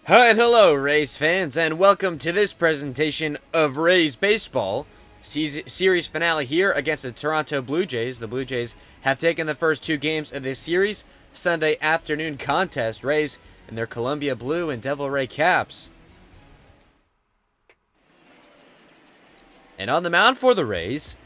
Hi and hello, Rays fans, and welcome to this presentation of Rays Baseball. Series finale here against the Toronto Blue Jays. The Blue Jays have taken the first two games of this series. Sunday afternoon contest, Rays in their Columbia Blue and Devil Ray caps. And on the mound for the Rays,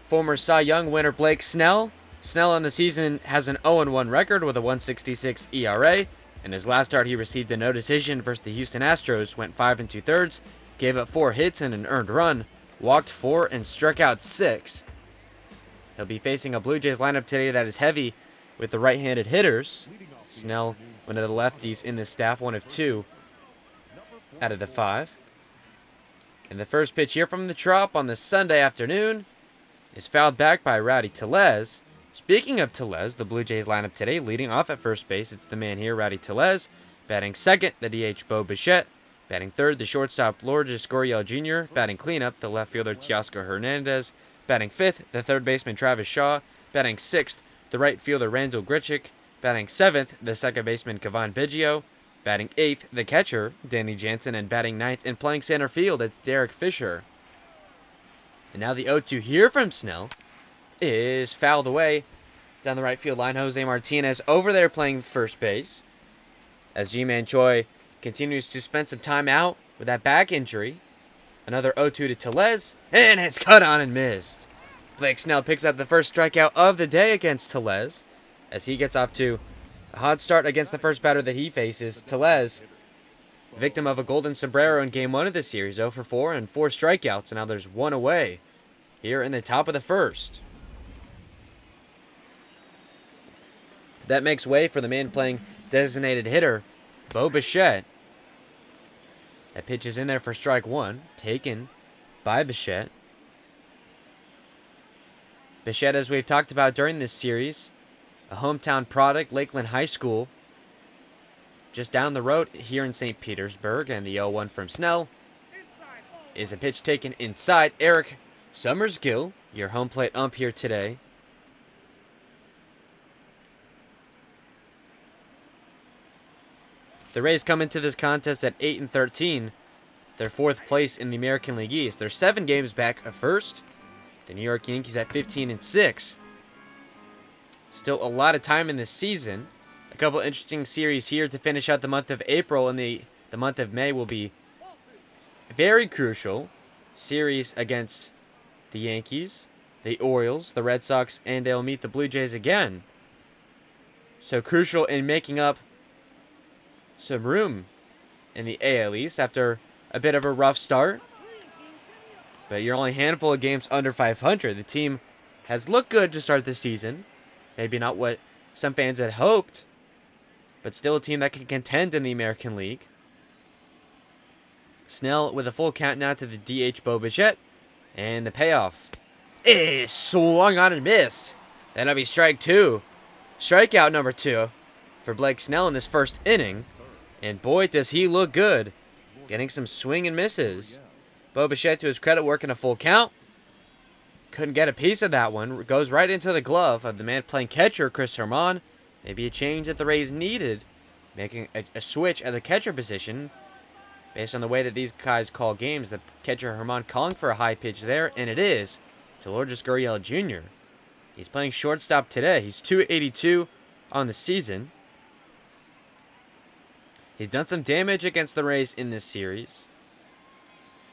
former Cy Young winner Blake Snell. Snell on the season has an 0-1 record with a 1.66 ERA. In his last start, he received a no decision versus the Houston Astros, went 5 2/3, gave up 4 hits and an earned run, walked 4 and struck out 6. He'll be facing a Blue Jays lineup today that is heavy with the right-handed hitters. Snell, one of the lefties in the staff, one of 2 out of the 5. And the first pitch here from the Trop on this Sunday afternoon is fouled back by Rowdy Tellez. Speaking of Tellez, the Blue Jays lineup today, leading off at first base, it's the man here, Rowdy Tellez. Batting second, the DH Bo Bichette. Batting third, the shortstop Lourdes Gurriel Jr. Batting cleanup, the left fielder Teoscar Hernandez. Batting fifth, the third baseman Travis Shaw. Batting sixth, the right fielder Randall Grichuk. Batting seventh, the second baseman Kevon Biggio. Batting eighth, the catcher Danny Jansen. And batting ninth and playing center field, it's Derek Fisher. And now the 0-2 here from Snell is fouled away down the right field line. Jose Martinez over there playing first base as Ji-Man Choi continues to spend some time out with that back injury. Another 0-2 to Tellez, and it's cut on and missed. Blake Snell picks up the first strikeout of the day against Tellez as he gets off to a hot start against the first batter that he faces. Tellez, victim of a golden sombrero in game 1 of the series, 0 for 4 and 4 strikeouts, and now there's one away here in the top of the first. That makes way for the man playing designated hitter, Bo Bichette. That pitch is in there for strike 1, taken by Bichette. Bichette, as we've talked about during this series, a hometown product, Lakeland High School, just down the road here in St. Petersburg. And the 0-1 from Snell is a pitch taken inside. Eric Summersgill, your home plate ump here today. The Rays come into this contest at 8-13. They're 4th place in the American League East. They're 7 games back of first. The New York Yankees at 15-6. Still a lot of time in this season. A couple interesting series here to finish out the month of April, and the month of May will be very crucial. Series against the Yankees, the Orioles, the Red Sox, and they'll meet the Blue Jays again. So crucial in making up some room in the AL East after a bit of a rough start. But you're only a handful of games under 500. The team has looked good to start the season. Maybe not what some fans had hoped, but still a team that can contend in the American League. Snell with a full count now to the DH Bo Bichette. And the payoff is swung on and missed. That'll be strike 2. Strikeout number 2 for Blake Snell in this first inning. And boy, does he look good. Getting some swing and misses. Bo Bichette, to his credit, working a full count. Couldn't get a piece of that one. Goes right into the glove of the man playing catcher, Chris Herman. Maybe a change that the Rays needed. Making a switch at the catcher position. Based on the way that these guys call games, the catcher Herman calling for a high pitch there. And it is to Lourdes Gurriel Jr. He's playing shortstop today. He's .282 on the season. He's done some damage against the Rays in this series.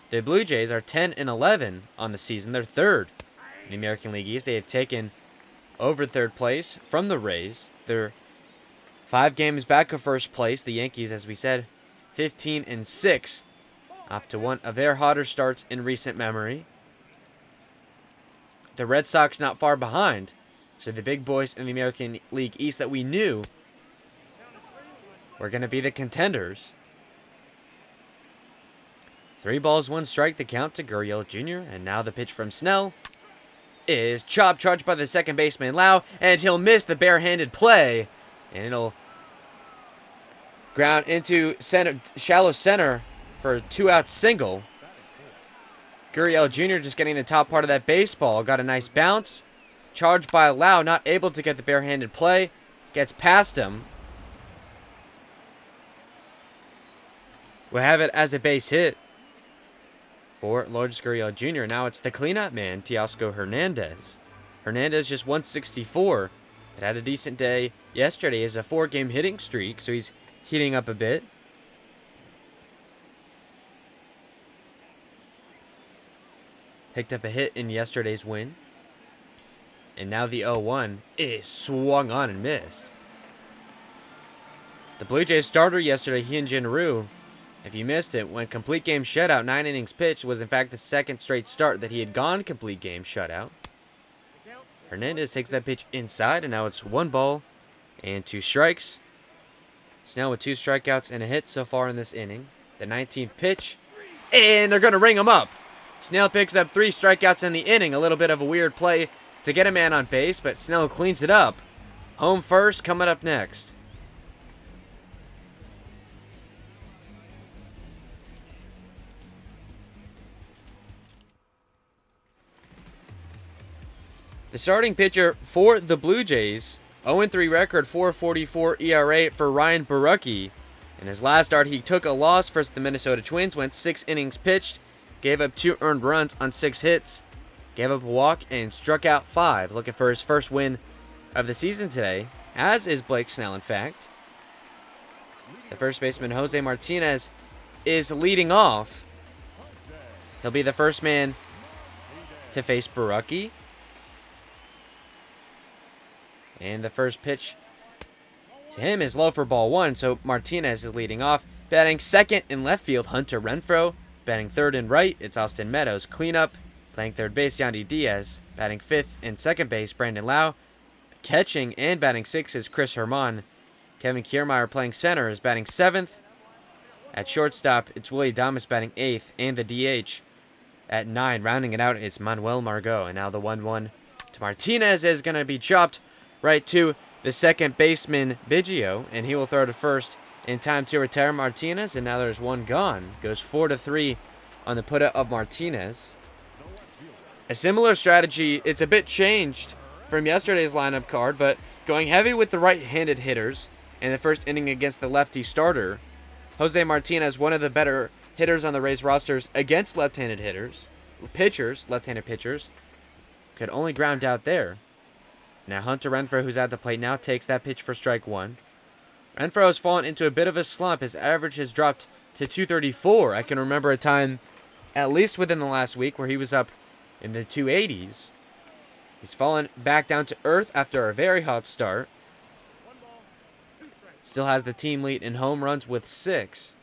The Blue Jays are 10-11 on the season. They're 3rd in the American League East. They have taken over 3rd place from the Rays. They're 5 games back of first place. The Yankees, as we said, 15-6, up to one of their hotter starts in recent memory. The Red Sox not far behind. So the big boys in the American League East that we knew we're going to be the contenders. 3 balls, 1 strike, the count to Gurriel Jr. And now the pitch from Snell is chopped, charged by the second baseman Lau, and he'll miss the barehanded play. And it'll ground into center, shallow center for a 2-out single. Gurriel Jr. just getting the top part of that baseball. Got a nice bounce. Charged by Lau, not able to get the barehanded play. Gets past him. will have it as a base hit for Lourdes Gurriel Jr. Now it's the cleanup man, Teoscar Hernandez. Hernandez just 164, but had a decent day yesterday. He has a 4-game hitting streak, so he's heating up a bit. Picked up a hit in yesterday's win. And now the 0-1 is swung on and missed. The Blue Jays starter yesterday, Hyun-Jin Ryu, if you missed it, went complete game shutout, 9 innings pitched, was in fact the second straight start that he had gone complete game shutout. Hernandez takes that pitch inside, and now it's 1 ball and 2 strikes. Snell with 2 strikeouts and a hit so far in this inning. The 19th pitch, and they're going to ring him up. Snell picks up 3 strikeouts in the inning. A little bit of a weird play to get a man on base, but Snell cleans it up. Home first coming up next. The starting pitcher for the Blue Jays, 0-3 record, 4.44 ERA for Ryan Borucki. In his last start, he took a loss versus the Minnesota Twins, went 6 innings pitched, gave up 2 earned runs on 6 hits, gave up a walk, and struck out 5. Looking for his first win of the season today, as is Blake Snell, in fact. The first baseman, Jose Martinez, is leading off. He'll be the first man to face Borucki. And the first pitch to him is low for ball 1, so Martinez is leading off. Batting second in left field, Hunter Renfroe. Batting third and right, it's Austin Meadows. Cleanup, playing third base, Yandy Diaz. Batting fifth in second base, Brandon Lau. Catching and batting sixth is Chris Herman. Kevin Kiermaier playing center is batting seventh. At shortstop, it's Willie Adames batting eighth, and the DH at 9. Rounding it out, it's Manuel Margot. And now the 1-1 to Martinez is going to be chopped right to the second baseman, Biggio, and he will throw to first in time to retire Martinez. And now there's 1 gone. Goes 4-3 on the put-out of Martinez. A similar strategy, it's a bit changed from yesterday's lineup card, but going heavy with the right-handed hitters in the first inning against the lefty starter. Jose Martinez, one of the better hitters on the Rays rosters against left-handed left-handed pitchers, could only ground out there. Now Hunter Renfroe, who's at the plate now, takes that pitch for strike 1. Renfroe has fallen into a bit of a slump. His average has dropped to 234. I can remember a time, at least within the last week, where he was up in the 280s. He's fallen back down to earth after a very hot start. Still has the team lead in home runs with 6.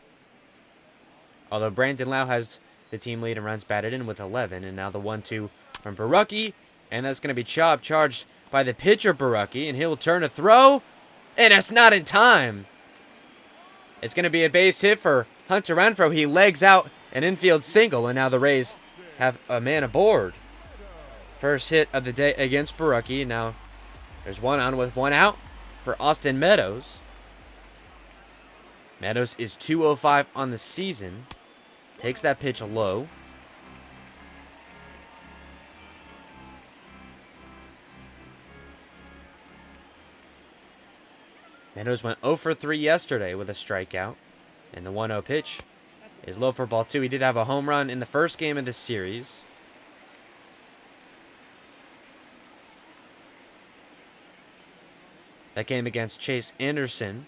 Although Brandon Lau has the team lead in runs batted in with 11. And now the 1-2 from Borucki. And that's going to be charged by the pitcher Borucki, and he'll turn to throw, and it's not in time. It's going to be a base hit for Hunter Renfroe. He legs out an infield single, and now the Rays have a man aboard. First hit of the day against Borucki. Now there's 1 on with 1 out for Austin Meadows. Meadows is 205 on the season. Takes that pitch low. Meadows went 0 for 3 yesterday with a strikeout. And the 1-0 pitch is low for ball 2. He did have a home run in the first game of the series. That game against Chase Anderson.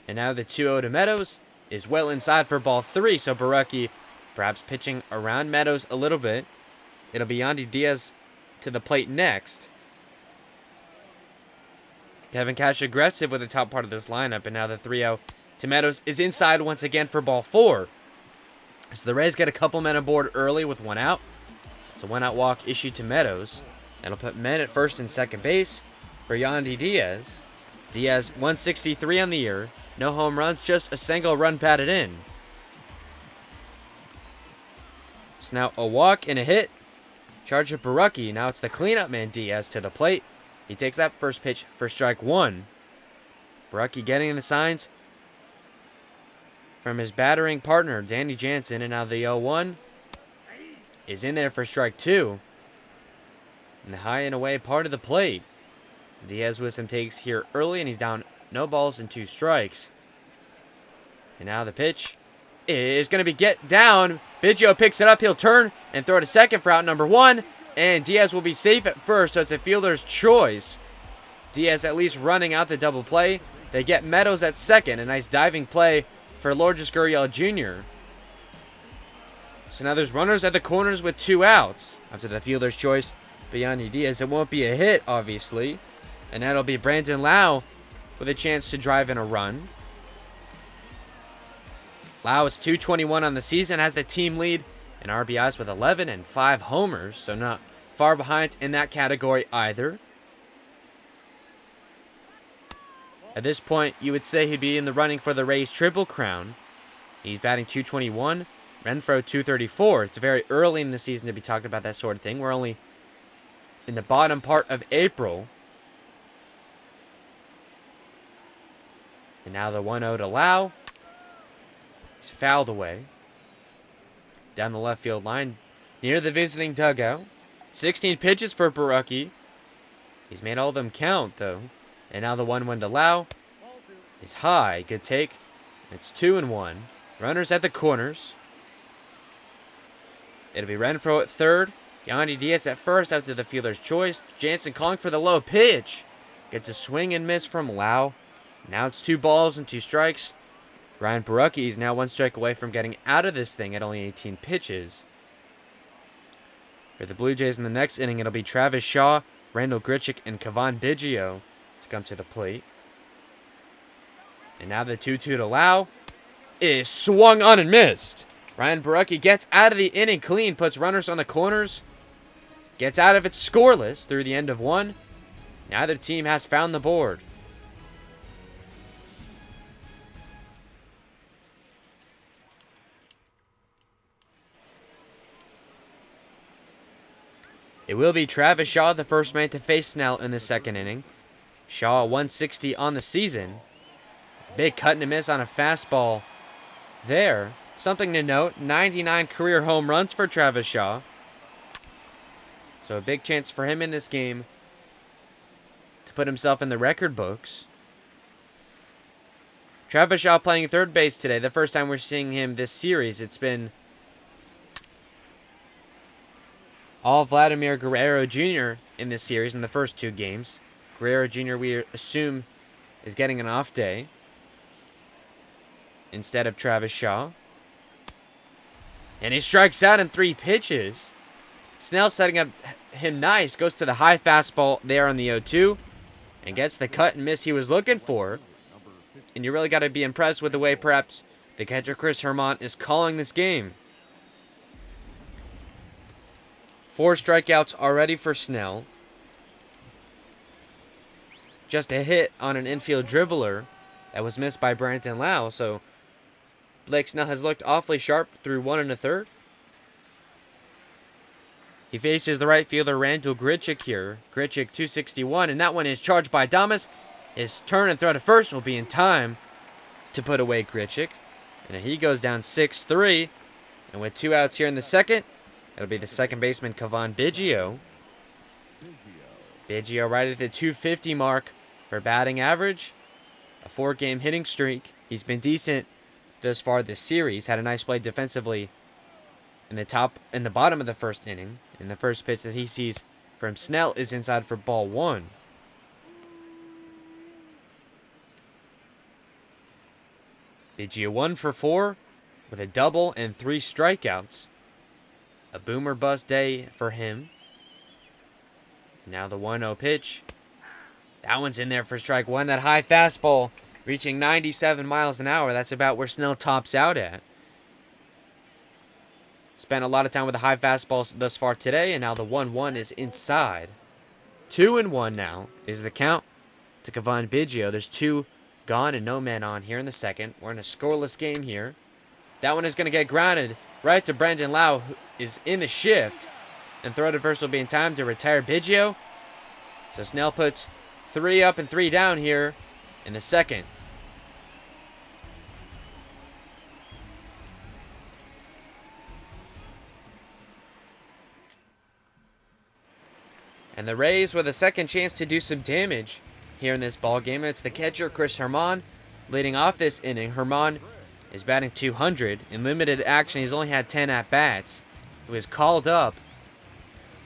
And now the 2-0 to Meadows is well inside for ball 3. So Borucki perhaps pitching around Meadows a little bit. It'll be Yandy Diaz to the plate next. Kevin Cash aggressive with the top part of this lineup. And now the 3-0 to Meadows is inside once again for ball 4. So the Rays get a couple men aboard early with 1 out. It's a 1-out walk issued to Meadows. That'll put men at first and second base for Yandy Diaz. Diaz 163 on the year. No home runs, just a single run batted in. It's now a walk and a hit. Charge of Borucki. Now it's the cleanup man Diaz to the plate. He takes that first pitch for strike 1. Borucki getting the signs from his battering partner, Danny Jansen. And now the 0-1 is in there for strike 2. In the high and away part of the plate. Diaz with some takes here early, and he's down no balls and 2 strikes. And now the pitch is going to be get down. Biggio picks it up. He'll turn and throw to second for out number 1. And Diaz will be safe at first, so it's a fielder's choice. Diaz at least running out the double play. They get Meadows at second. A nice diving play for Lourdes Gurriel Jr. So now there's runners at the corners with 2 outs. After the fielder's choice, Yandy Diaz. It won't be a hit, obviously. And that'll be Brandon Lau with a chance to drive in a run. Lau is 221 on the season, has the team lead in RBIs with 11 and 5 homers, so not far behind in that category either. At this point, you would say he'd be in the running for the Rays Triple Crown. He's batting 221, Renfroe 234. It's very early in the season to be talking about that sort of thing. We're only in the bottom part of April. And now the 1-0 to Lau. He's fouled away. Down the left field line, near the visiting dugout. 16 pitches for Borucki. He's made all of them count, though. And now the 1-1 to Lau is high. Good take. It's 2-1. Runners at the corners. It'll be Renfroe at third. Yandy Diaz at first after the fielder's choice. Jansen calling for the low pitch. Gets a swing and miss from Lau. Now it's 2 balls and 2 strikes. Ryan Borucki is now 1 strike away from getting out of this thing at only 18 pitches. For the Blue Jays in the next inning, it'll be Travis Shaw, Randall Grichuk, and Cavan Biggio to come to the plate. And now the 2-2 to Lau is swung on and missed. Ryan Borucki gets out of the inning clean, puts runners on the corners, gets out of it scoreless through the end of 1. Neither team has found the board. It will be Travis Shaw, the first man to face Snell in the second inning. Shaw 160 on the season. Big cut and a miss on a fastball there. Something to note, 99 career home runs for Travis Shaw. So a big chance for him in this game to put himself in the record books. Travis Shaw playing third base today. The first time we're seeing him this series. It's been all Vladimir Guerrero Jr. in this series in the first 2 games. Guerrero Jr. we assume is getting an off day instead of Travis Shaw. And he strikes out in 3 pitches. Snell setting up him nice. Goes to the high fastball there on the 0-2 and gets the cut and miss he was looking for. And you really got to be impressed with the way perhaps the catcher Chris Herman is calling this game. 4 strikeouts already for Snell. Just a hit on an infield dribbler that was missed by Brandon Lau. So Blake Snell has looked awfully sharp through 1 1/3. He faces the right fielder Randall Grichuk here. Grichuk 261, and that one is charged by Adames. His turn and throw to first will be in time to put away Grichuk. And he goes down 6-3. And with 2 outs here in the second, it'll be the second baseman, Cavan Biggio. Biggio right at the 250 mark for batting average. A 4-game hitting streak. He's been decent thus far this series. Had a nice play defensively in the bottom of the first inning. And the first pitch that he sees from Snell is inside for ball 1. Biggio 1 for 4 with a double and 3 strikeouts. A boomer bust day for him. And now the 1-0 pitch. That one's in there for strike 1. That high fastball reaching 97 miles an hour. That's about where Snell tops out at. Spent a lot of time with the high fastballs thus far today, and now the 1-1 is inside. 2-1 now is the count to Cavan Biggio. There's 2 gone and no men on here in the second. We're in a scoreless game here. That one is going to get grounded right to Brandon Lau, who is in the shift. And throw to first will be in time to retire Biggio. So Snell puts 3 up and 3 down here in the second. And the Rays with a second chance to do some damage here in this ball game. It's the catcher, Chris Herman, leading off this inning. Herman is batting .200. In limited action, he's only had 10 at-bats. He was called up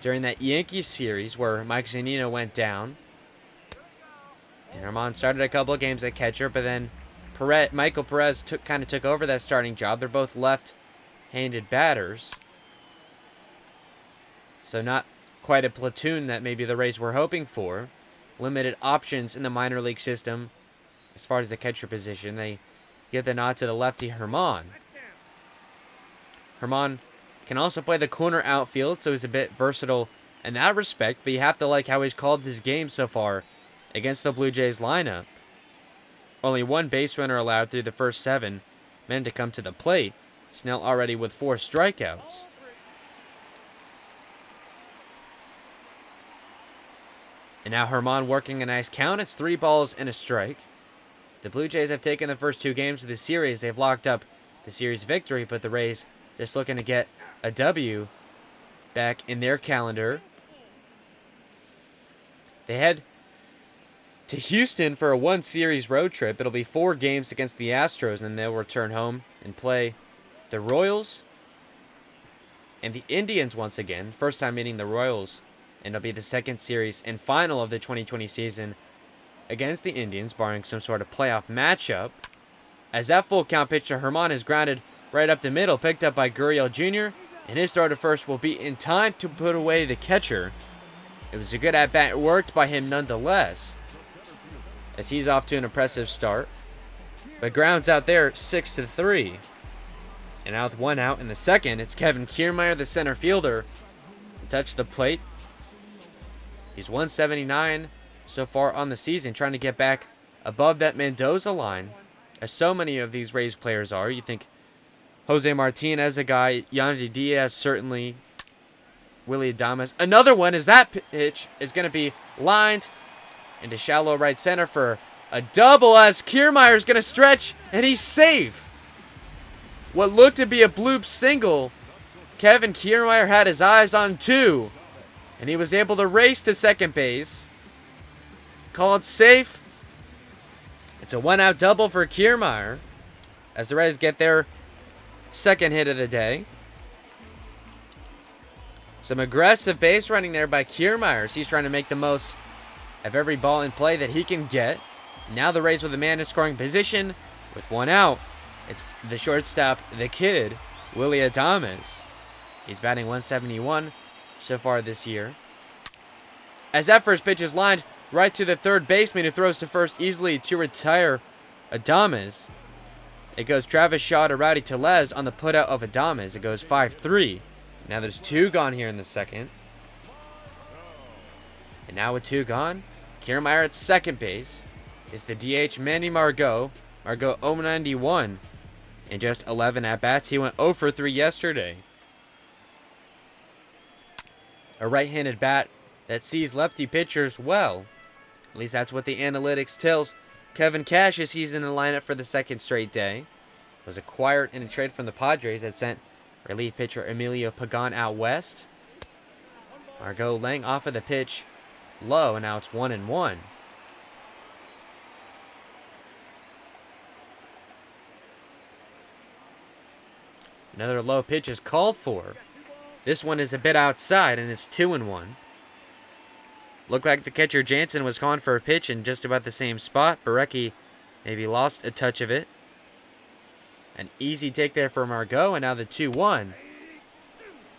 during that Yankees series where Mike Zunino went down. And Germán started a couple of games at catcher, but then Michael Perez took over that starting job. They're both left-handed batters. So not quite a platoon that maybe the Rays were hoping for. Limited options in the minor league system as far as the catcher position. They give the nod to the lefty Germán. Germán can also play the corner outfield, so he's a bit versatile in that respect, but you have to like how he's called his game so far against the Blue Jays lineup. Only one base runner allowed through the first 7 men to come to the plate. Snell already with 4 strikeouts. And now Germán working a nice count. It's 3 balls and a strike. The Blue Jays have taken the first 2 games of the series. They've locked up the series victory, but the Rays just looking to get a W back in their calendar. They head to Houston for a 1-series road trip. It'll be 4 games against the Astros, and they'll return home and play the Royals and the Indians once again. First time meeting the Royals, and it'll be the 2nd series and final of the 2020 season against the Indians, barring some sort of playoff matchup. As that full count pitch to Germán is grounded right up the middle, picked up by Gurriel Jr., and his throw to first will be in time to put away the catcher. It was a good at-bat, worked by him nonetheless, as he's off to an impressive start. But grounds out there 6-3. And now with 1 out in the second, it's Kevin Kiermaier, the center fielder, to touch the plate. He's 179 so far on the season, trying to get back above that Mendoza line, as so many of these Rays players are. You think Jose Martinez, a guy, Yandy Diaz, certainly, Willy Adames. Another one is that pitch is going to be lined into shallow right center for a double, as Kiermaier is going to stretch, and he's safe. What looked to be a bloop single, Kevin Kiermaier had his eyes on 2, and he was able to race to second base. Called safe. It's a 1-out double for Kiermaier as the Rays get their 2nd hit of the day. Some aggressive base running there by Kiermaier. He's trying to make the most of every ball in play that he can get. Now the Rays with a man in scoring position with 1 out. It's the shortstop, the kid, Willy Adames. He's batting .171 so far this year. As that first pitch is lined right to the third baseman, who throws to first easily to retire Adames. It goes Travis Shaw to Rowdy Tellez on the putout of Adames. It goes 5-3. Now there's 2 gone here in the second. And now with 2 gone, Kiermaier at second base is the DH Manny Margot. Margot 091 in just 11 at-bats. He went 0 for 3 yesterday. A right-handed bat that sees lefty pitchers well. At least that's what the analytics tells Kevin Cash, as he's in the lineup for the 2nd straight day. Was acquired in a trade from the Padres that sent relief pitcher Emilio Pagan out west. Margot laying off of the pitch low, and now it's 1-1. Another low pitch is called for. This one is a bit outside, and it's 2-1. Looked like the catcher Jansen was gone for a pitch in just about the same spot. Barecki maybe lost a touch of it. An easy take there for Margot, and now the 2-1.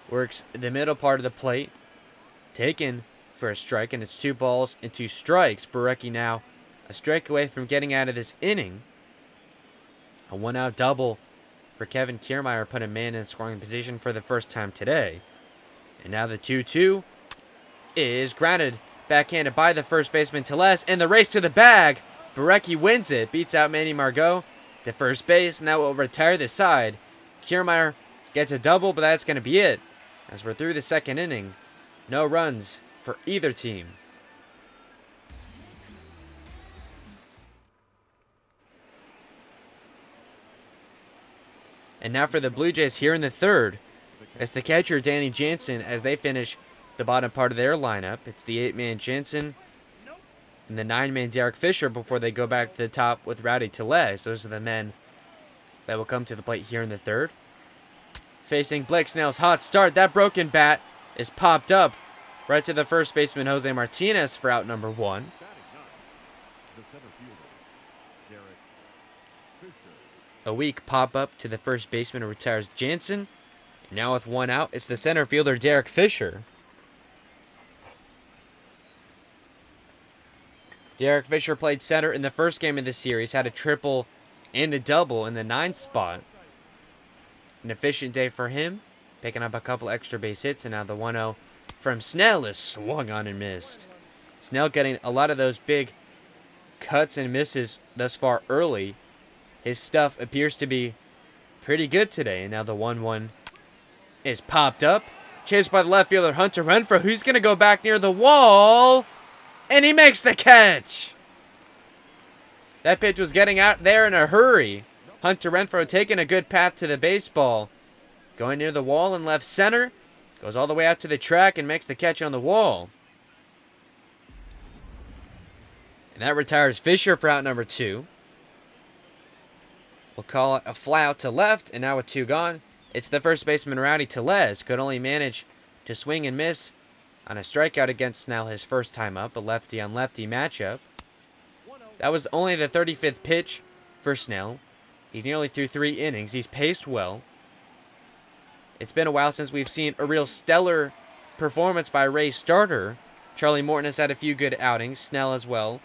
Works the middle part of the plate. Taken for a strike, and it's 2 balls and 2 strikes. Barecki now a strike away from getting out of this inning. A 1-out double for Kevin Kiermaier put a man in scoring position for the first time today. And now the 2-2 is grounded, backhanded by the first baseman Tellez, and the race to the bag. Barecki wins it, beats out Manny Margot to first base, and that will retire the side. Kiermaier gets a double, but that's going to be it, as we're through the 2nd inning. No runs for either team. And now for the Blue Jays here in the 3rd. It's the catcher Danny Jansen as they finish the bottom part of their lineup. It's the 8-man Jansen and the 9-man Derek Fisher before they go back to the top with Rowdy Tellez. Those are the men that will come to the plate here in the third. Facing Blake Snell's hot start, that broken bat is popped up right to the first baseman Jose Martinez for out number 1. A weak pop-up to the first baseman who retires Jansen. Now with 1 out, it's the center fielder Derek Fisher. Derek Fisher played center in the first game of the series, had a triple and a double in the 9th spot. An efficient day for him, picking up a couple extra base hits, and now the 1-0 from Snell is swung on and missed. Snell getting a lot of those big cuts and misses thus far early. His stuff appears to be pretty good today, and now the 1-1 is popped up. Chased by the left fielder Hunter Renfroe, who's going to go back near the wall, and he makes the catch. That pitch was getting out there in a hurry. Hunter Renfroe taking a good path to the baseball. Going near the wall in left center. Goes all the way out to the track and makes the catch on the wall. And that retires Fisher for out number 2. We'll call it a fly out to left. And now with 2 gone, it's the first baseman Rowdy Tellez. Could only manage to swing and miss on a strikeout against Snell his first time up. A lefty on lefty matchup. That was only the 35th pitch for Snell. He's nearly through 3 innings. He's paced well. It's been a while since we've seen a real stellar performance by a Rays starter. Charlie Morton has had a few good outings. Snell as well.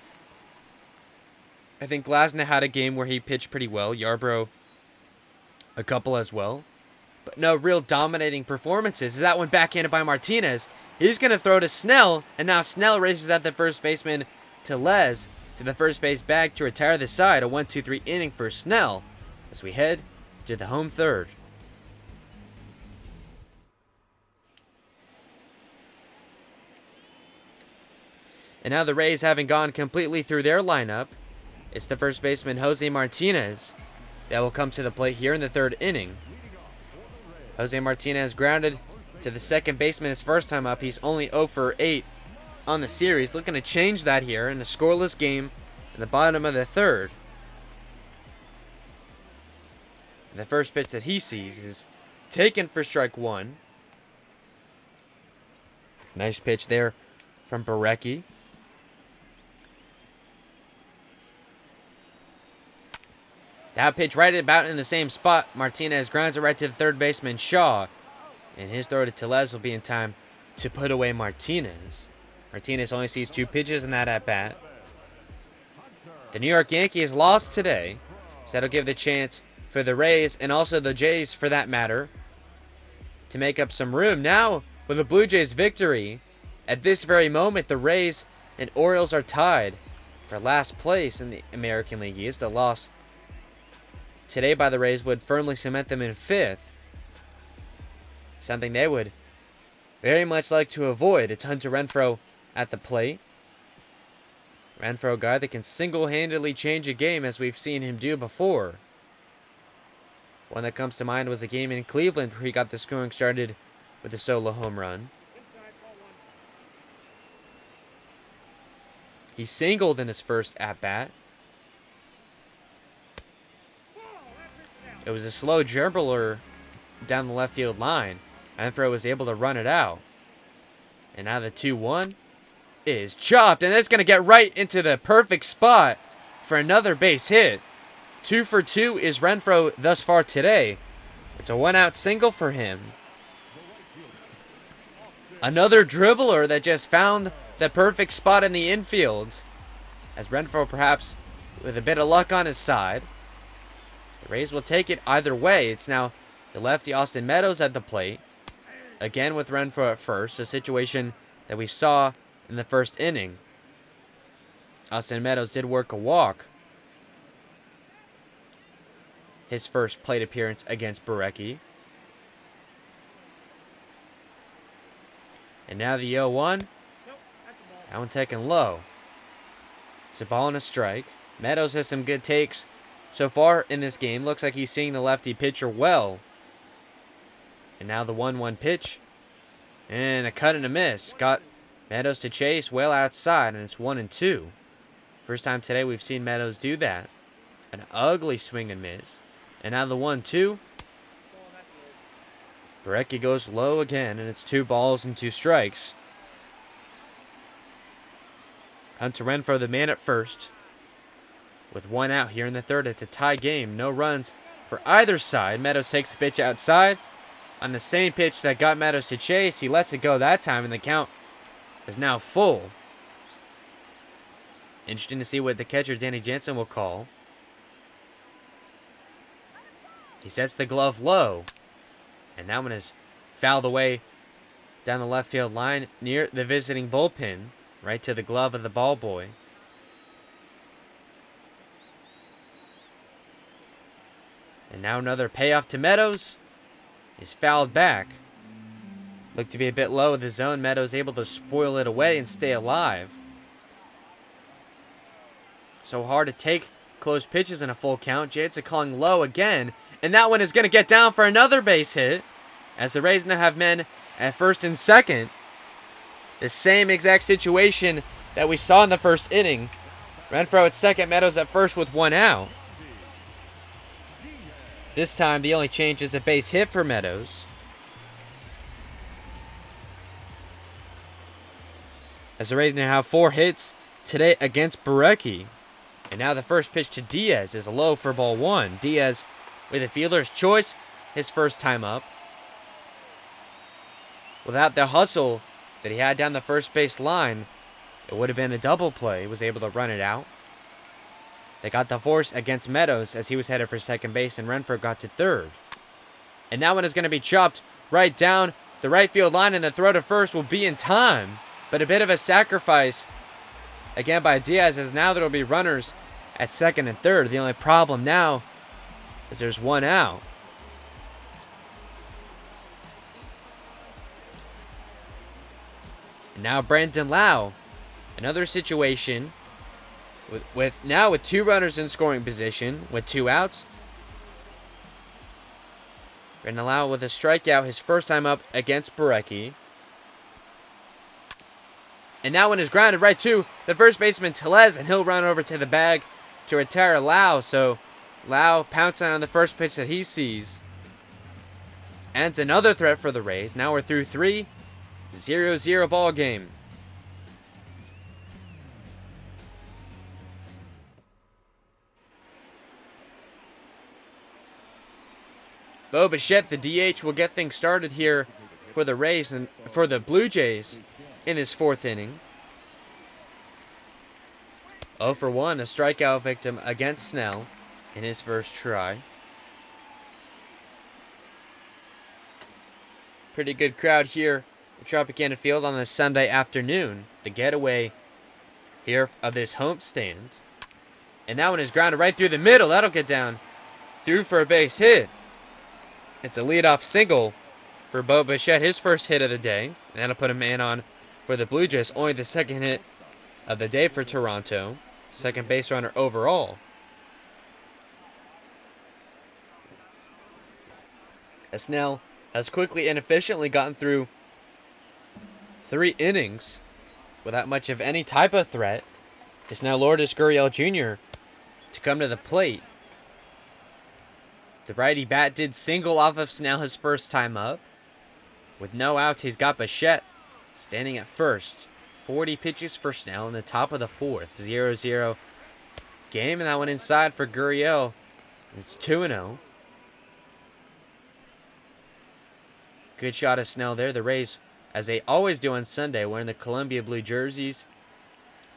I think Glasnow had a game where he pitched pretty well. Yarbrough, a couple as well. But no real dominating performances. That one backhanded by Martinez. He's going to throw to Snell. And now Snell races at the first baseman Tellez to the first base bag to retire the side. A 1-2-3 inning for Snell as we head to the home third. And now the Rays, having gone completely through their lineup, it's the first baseman Jose Martinez that will come to the plate here in the third inning. Jose Martinez grounded to the second baseman his first time up. He's only 0 for 8 on the series. Looking to change that here in a scoreless game in the bottom of the third. The first pitch that he sees is taken for strike 1. Nice pitch there from Barecki. That pitch right about in the same spot. Martinez grounds it right to the third baseman Shaw. And his throw to Tellez will be in time to put away Martinez. Martinez only sees 2 pitches in that at-bat. The New York Yankees lost today, so that'll give the chance for the Rays and also the Jays, for that matter, to make up some room. Now, with the Blue Jays' victory, at this very moment, the Rays and Orioles are tied for last place in the American League East. A loss today by the Rays would firmly cement them in 5th. Something they would very much like to avoid. It's Hunter Renfroe at the plate. Renfroe, a guy that can single-handedly change a game, as we've seen him do before. One that comes to mind was a game in Cleveland where he got the scoring started with a solo home run. He singled in his first at-bat. It was a slow dribbler down the left field line. Renfroe was able to run it out. And now the 2-1 is chopped, and it's going to get right into the perfect spot for another base hit. 2 for 2 is Renfroe thus far today. It's a 1-out single for him. Another dribbler that just found the perfect spot in the infield, as Renfroe perhaps with a bit of luck on his side. The Rays will take it either way. It's now the lefty Austin Meadows at the plate. Again with Renfroe at first, a situation that we saw in the first inning. Austin Meadows did work a walk his first plate appearance against Barecki. And now the 0-1. That one taken low. It's a ball and a strike. Meadows has some good takes so far in this game. Looks like he's seeing the lefty pitcher well. And now the 1-1 pitch. And a cut and a miss. Got Meadows to chase well outside, and it's 1-2. First time today we've seen Meadows do that. An ugly swing and miss. And now the 1-2. Berecki goes low again, and it's 2 balls and 2 strikes. Hunter Renfroe, the man at first. With 1 out here in the 3rd, it's a tie game. No runs for either side. Meadows takes the pitch outside. On the same pitch that got Meadows to chase, he lets it go that time, and the count is now full. Interesting to see what the catcher, Danny Jansen, will call. He sets the glove low. And that one is fouled away down the left field line near the visiting bullpen, right to the glove of the ball boy. And now another payoff to Meadows is fouled back. Looked to be a bit low in the zone. Meadows able to spoil it away and stay alive. So hard to take close pitches in a full count. Jansen calling low again. And that one is going to get down for another base hit, as the Rays now have men at first and second. The same exact situation that we saw in the first inning. Renfroe at second, Meadows at first with 1 out. This time, the only change is a base hit for Meadows. As the Rays now have 4 hits today against Berecki. And now the first pitch to Diaz is low for ball 1. Diaz with a fielder's choice, his first time up. Without the hustle that he had down the first base line, it would have been a double play. He was able to run it out. They got the force against Meadows as he was headed for second base, and Renfroe got to third. And that one is going to be chopped right down the right field line, and the throw to first will be in time. But a bit of a sacrifice again by Diaz, as now there will be runners at second and third. The only problem now is there's 1 out. And now Brandon Lau, another situation with 2 runners in scoring position with 2 outs. Brandon Lau with a strikeout, his first time up against Berecki. And that one is grounded right to the first baseman Tellez, and he'll run over to the bag to retire Lau. So Lau pouncing on the first pitch that he sees. And it's another threat for the Rays. Now we're through 3. 0-0 ball game. Bo Bichette, the DH, will get things started here for the Rays and for the Blue Jays in this 4th inning. 0 for 1, a strikeout victim against Snell in his first try. Pretty good crowd here at Tropicana Field on this Sunday afternoon. The getaway here of this homestand. And that one is grounded right through the middle. That'll get down through for a base hit. It's a leadoff single for Bo Bichette, his first hit of the day. And that'll put him in on for the Blue Jays. Only the second hit of the day for Toronto. Second base runner overall. As Snell has quickly and efficiently gotten through 3 innings without much of any type of threat. It's now Lourdes Gurriel Jr. to come to the plate. The righty bat did single off of Snell his first time up. With no outs, he's got Bichette standing at first. 40 pitches for Snell in the top of the 4th. 0-0 game, and that one inside for Gurriel. It's 2-0. Good shot of Snell there. The Rays, as they always do on Sunday, wearing the Columbia blue jerseys.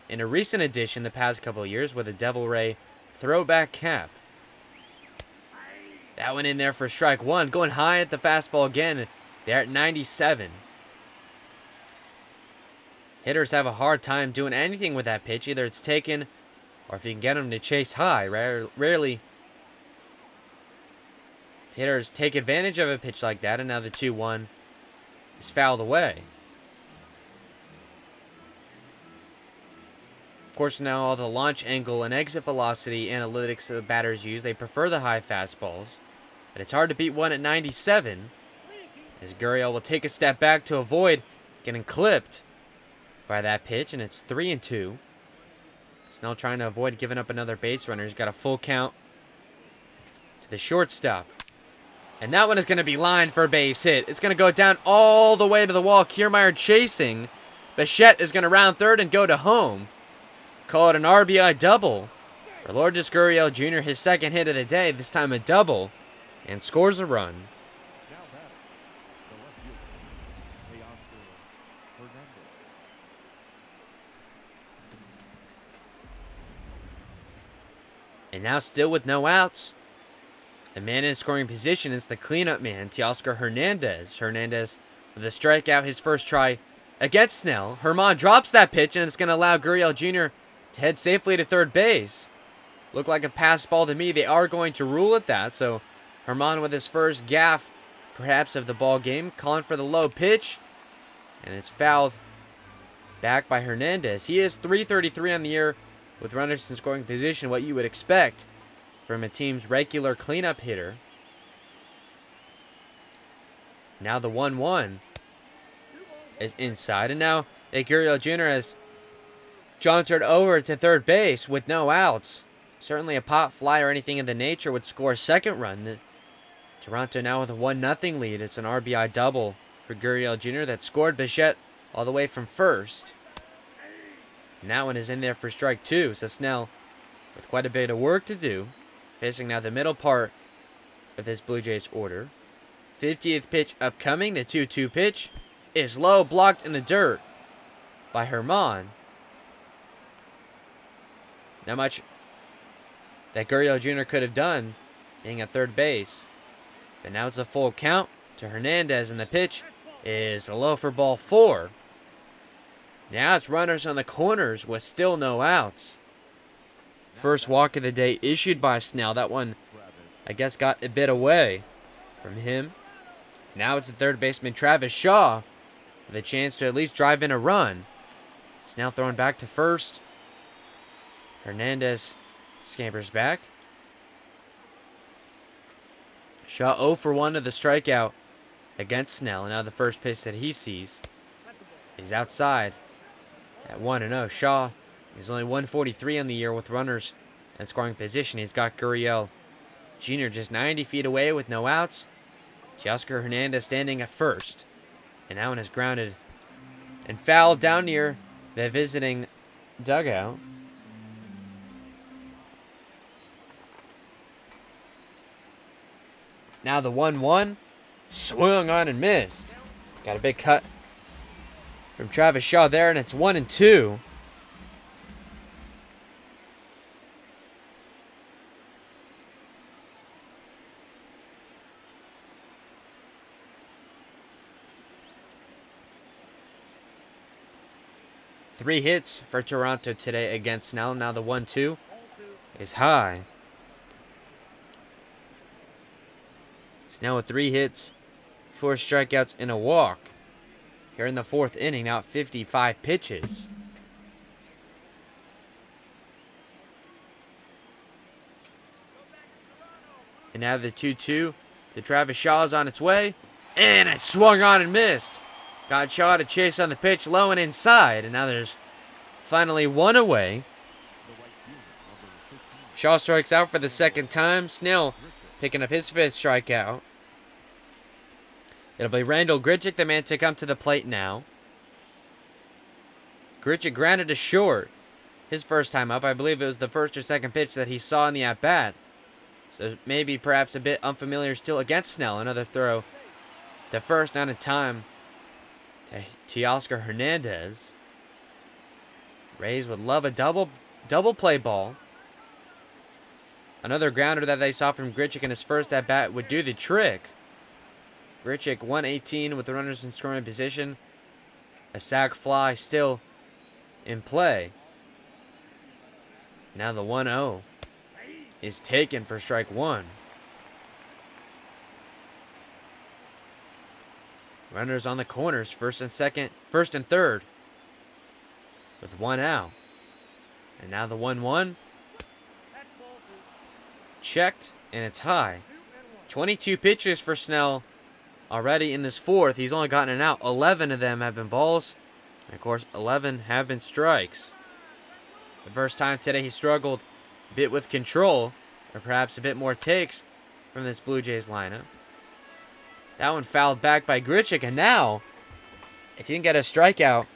In a recent addition the past couple of years with a Devil Ray throwback cap. That one in there for strike 1. Going high at the fastball again. They're at 97. Hitters have a hard time doing anything with that pitch. Either it's taken, or if you can get them to chase high. Rarely hitters take advantage of a pitch like that. And now the 2-1 is fouled away. Of course, now all the launch angle and exit velocity analytics the batters use, they prefer the high fastballs. But it's hard to beat one at 97. As Gurriel will take a step back to avoid getting clipped by that pitch, and it's 3-2. Snell trying to avoid giving up another base runner. He's got a full count to the shortstop. And that one is going to be lined for a base hit. It's going to go down all the way to the wall. Kiermaier chasing. Bichette is going to round third and go to home. Call it an RBI double for Lourdes Gurriel Jr., his second hit of the day, this time a double, and scores a run. And now still with no outs, the man in scoring position is the cleanup man, Teoscar Hernandez. Hernandez with a strikeout, his first try against Snell. Herman drops that pitch, and it's going to allow Gurriel Jr. to head safely to third base. Looked like a pass ball to me. They are going to rule it that. So Herman with his first gaff, perhaps, of the ball game, calling for the low pitch, and it's fouled back by Hernandez. He is .333 on the year with runners in scoring position, what you would expect from a team's regular cleanup hitter. Now the 1-1 is inside, and now Gurriel Jr. has jaunted over to third base with no outs. Certainly a pop fly or anything of the nature would score a second run. Toronto now with a 1-0 lead. It's an RBI double for Gurriel Jr. that scored Bichette all the way from first. And that one is in there for strike two. So Snell with quite a bit of work to do, facing now the middle part of this Blue Jays order. 50th pitch upcoming. The 2-2 pitch is low, blocked in the dirt by Herman. Not much that Gurriel Jr. could have done being at third base. But now it's a full count to Hernandez, and the pitch is low for ball 4. Now it's runners on the corners with still no outs. First walk of the day issued by Snell. That one, I guess, got a bit away from him. Now it's the third baseman Travis Shaw with a chance to at least drive in a run. Snell throwing back to first. Hernandez scampers back. Shaw 0 for 1 to the strikeout against Snell. And now the first pitch that he sees is outside at 1-0. Shaw is only 143 on the year with runners in scoring position. He's got Gurriel Jr. just 90 feet away with no outs. Teoscar Hernandez standing at first. And that one is grounded and fouled down near the visiting dugout. Now the 1-1. Swung on and missed. Got a big cut from Travis Shaw there, and it's 1-2. Three hits for Toronto today against Snell. Now the 1-2 is high. Snell with 3 hits, 4 strikeouts, and a walk. Here in the 4th inning, now at 55 pitches. And now the 2-2 to Travis Shaw is on its way. And it swung on and missed. Got Shaw to chase on the pitch low and inside. And now there's finally one away. Shaw strikes out for the second time. Snell picking up his 5th strikeout. It'll be Randall Grichuk, the man to come to the plate now. Grichuk grounded to short his first time up. I believe it was the first or second pitch that he saw in the at-bat. So maybe perhaps a bit unfamiliar still against Snell. Another throw to first, not in time, to Teoscar Hernandez. Rays would love a double play ball. Another grounder that they saw from Grichuk in his first at-bat would do the trick. Grichuk 118 with the runners in scoring position. A sac fly still in play. Now the 1-0 is taken for strike 1. Runners on the corners, first and third, with 1 out. And now the 1-1. Checked, and it's high. 22 pitches for Snell already in this 4th. He's only gotten an out. 11 of them have been balls. And of course, 11 have been strikes. The first time today he struggled a bit with control, or perhaps a bit more takes from this Blue Jays lineup. That one fouled back by Grichuk, and now, if you can get a strikeout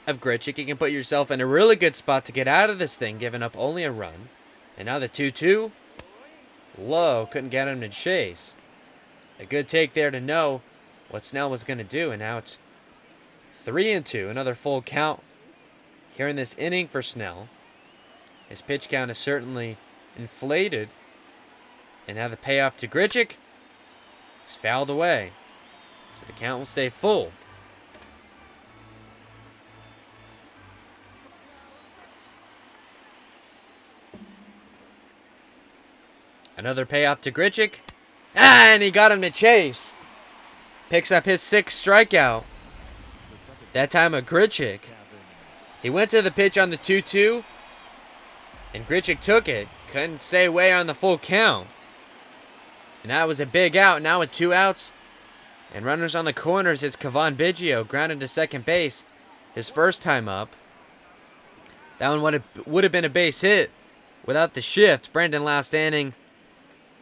of Grichuk, you can put yourself in a really good spot to get out of this thing, giving up only a run. And now the 2-2. Low, couldn't get him to chase. A good take there to know what Snell was going to do, and now it's 3-2, another full count here in this inning for Snell. His pitch count is certainly inflated, and now the payoff to Grichuk is fouled away, so the count will stay full. Another payoff to Grichuk, and he got him to chase. Picks up his 6th strikeout. That time a Grichuk. He went to the pitch on the 2-2, and Grichuk took it. Couldn't stay away on the full count. And that was a big out. Now with 2 outs and runners on the corners, it's Cavan Biggio grounded to second base. His first time up. That one would have been a base hit without the shift. Brandon Lau standing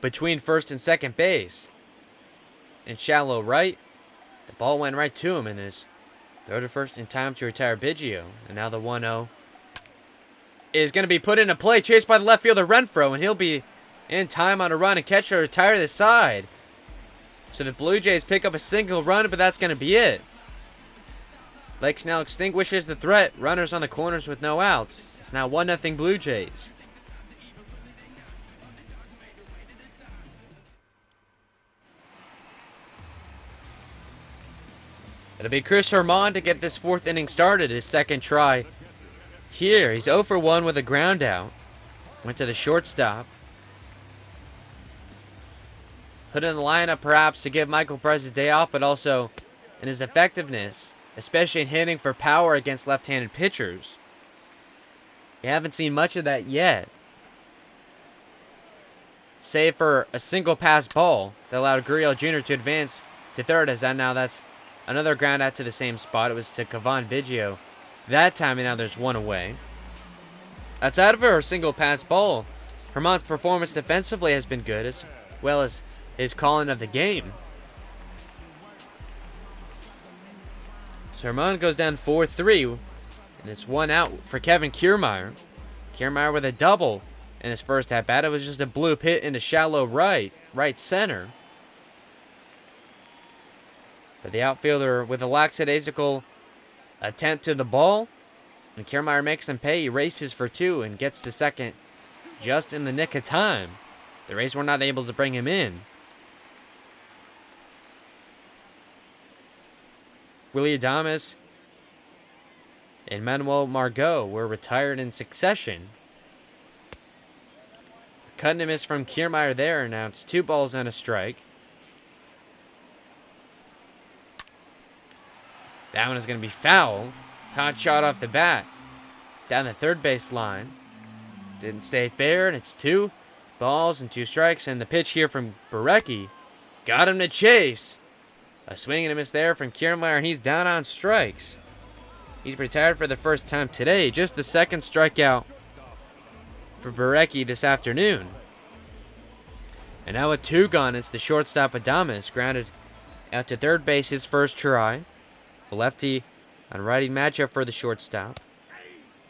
between first and second base. In shallow right, the ball went right to him and is throw to first in time to retire Biggio. And now the 1-0 is going to be put into play, chased by the left fielder Renfroe, and he'll be in time on a run and catch to retire the side. So the Blue Jays pick up a single run, but that's going to be it. Blake Snell extinguishes the threat. Runners on the corners with no outs. It's now 1-0 Blue Jays. It'll be Chris Herman to get this 4th inning started, his second try here. He's 0 for 1 with a ground out. Went to the shortstop. Put in the lineup perhaps to give Michael Perez a day off, but also in his effectiveness, especially in hitting for power against left-handed pitchers. You haven't seen much of that yet. Save for a single pass ball that allowed Gurriel Jr. to advance to third, as now that's another ground out to the same spot. It was to Cavan Biggio that time, and now there's one away. Outside of a single pass ball, Herman's performance defensively has been good, as well as his calling of the game. So Herman goes down 4-3, and it's 1 out for Kevin Kiermaier. Kiermaier with a double in his first at-bat. It was just a bloop hit into shallow right center. But the outfielder with a lackadaisical attempt to the ball, and Kiermaier makes him pay. He races for 2 and gets to second just in the nick of time. The Rays were not able to bring him in. Willie Adames and Manuel Margot were retired in succession. Cut and a miss from Kiermaier there, and now it's 2 balls and a strike. That one is going to be foul. Hot shot off the bat. Down the third base line. Didn't stay fair, and it's 2 balls and 2 strikes. And the pitch here from Berecki got him to chase. A swing and a miss there from Kiermaier, and he's down on strikes. He's retired for the first time today. Just the 2nd strikeout for Berecki this afternoon. And now with 2 gone, it's the shortstop Adames, grounded out to third base his first try. The lefty on righty matchup for the shortstop.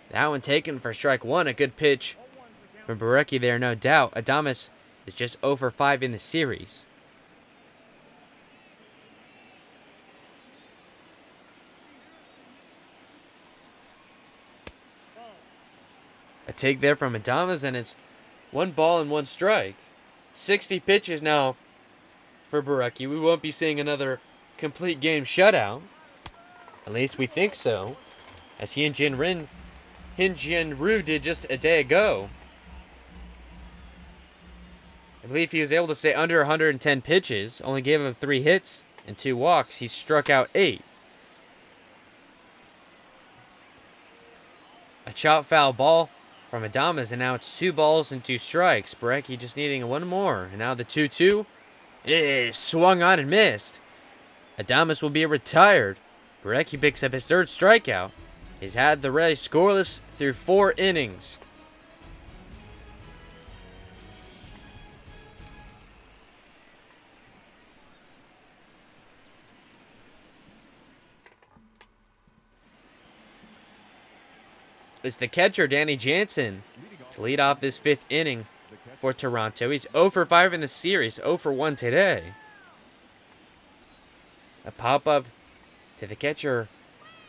That one taken for strike 1. A good pitch from Berecki there, no doubt. Adames is just 0 for 5 in the series. A take there from Adames, and it's 1 ball and 1 strike. 60 pitches now for Berecki. We won't be seeing another complete game shutout. At least we think so, as Hyun Jin Ryu did just a day ago. I believe he was able to stay under 110 pitches, only gave him 3 hits and 2 walks. He struck out 8. A chop foul ball from Adames, and now it's 2 balls and 2 strikes. Berecki just needing 1 more, and now the 2-2 is swung on and missed. Adames will be retired. Berecki picks up his 3rd strikeout. He's had the Rays scoreless through 4 innings. is the catcher, Danny Jansen, to lead off this 5th inning for Toronto. He's 0 for 5 in the series, 0 for 1 today. A pop-up to the catcher,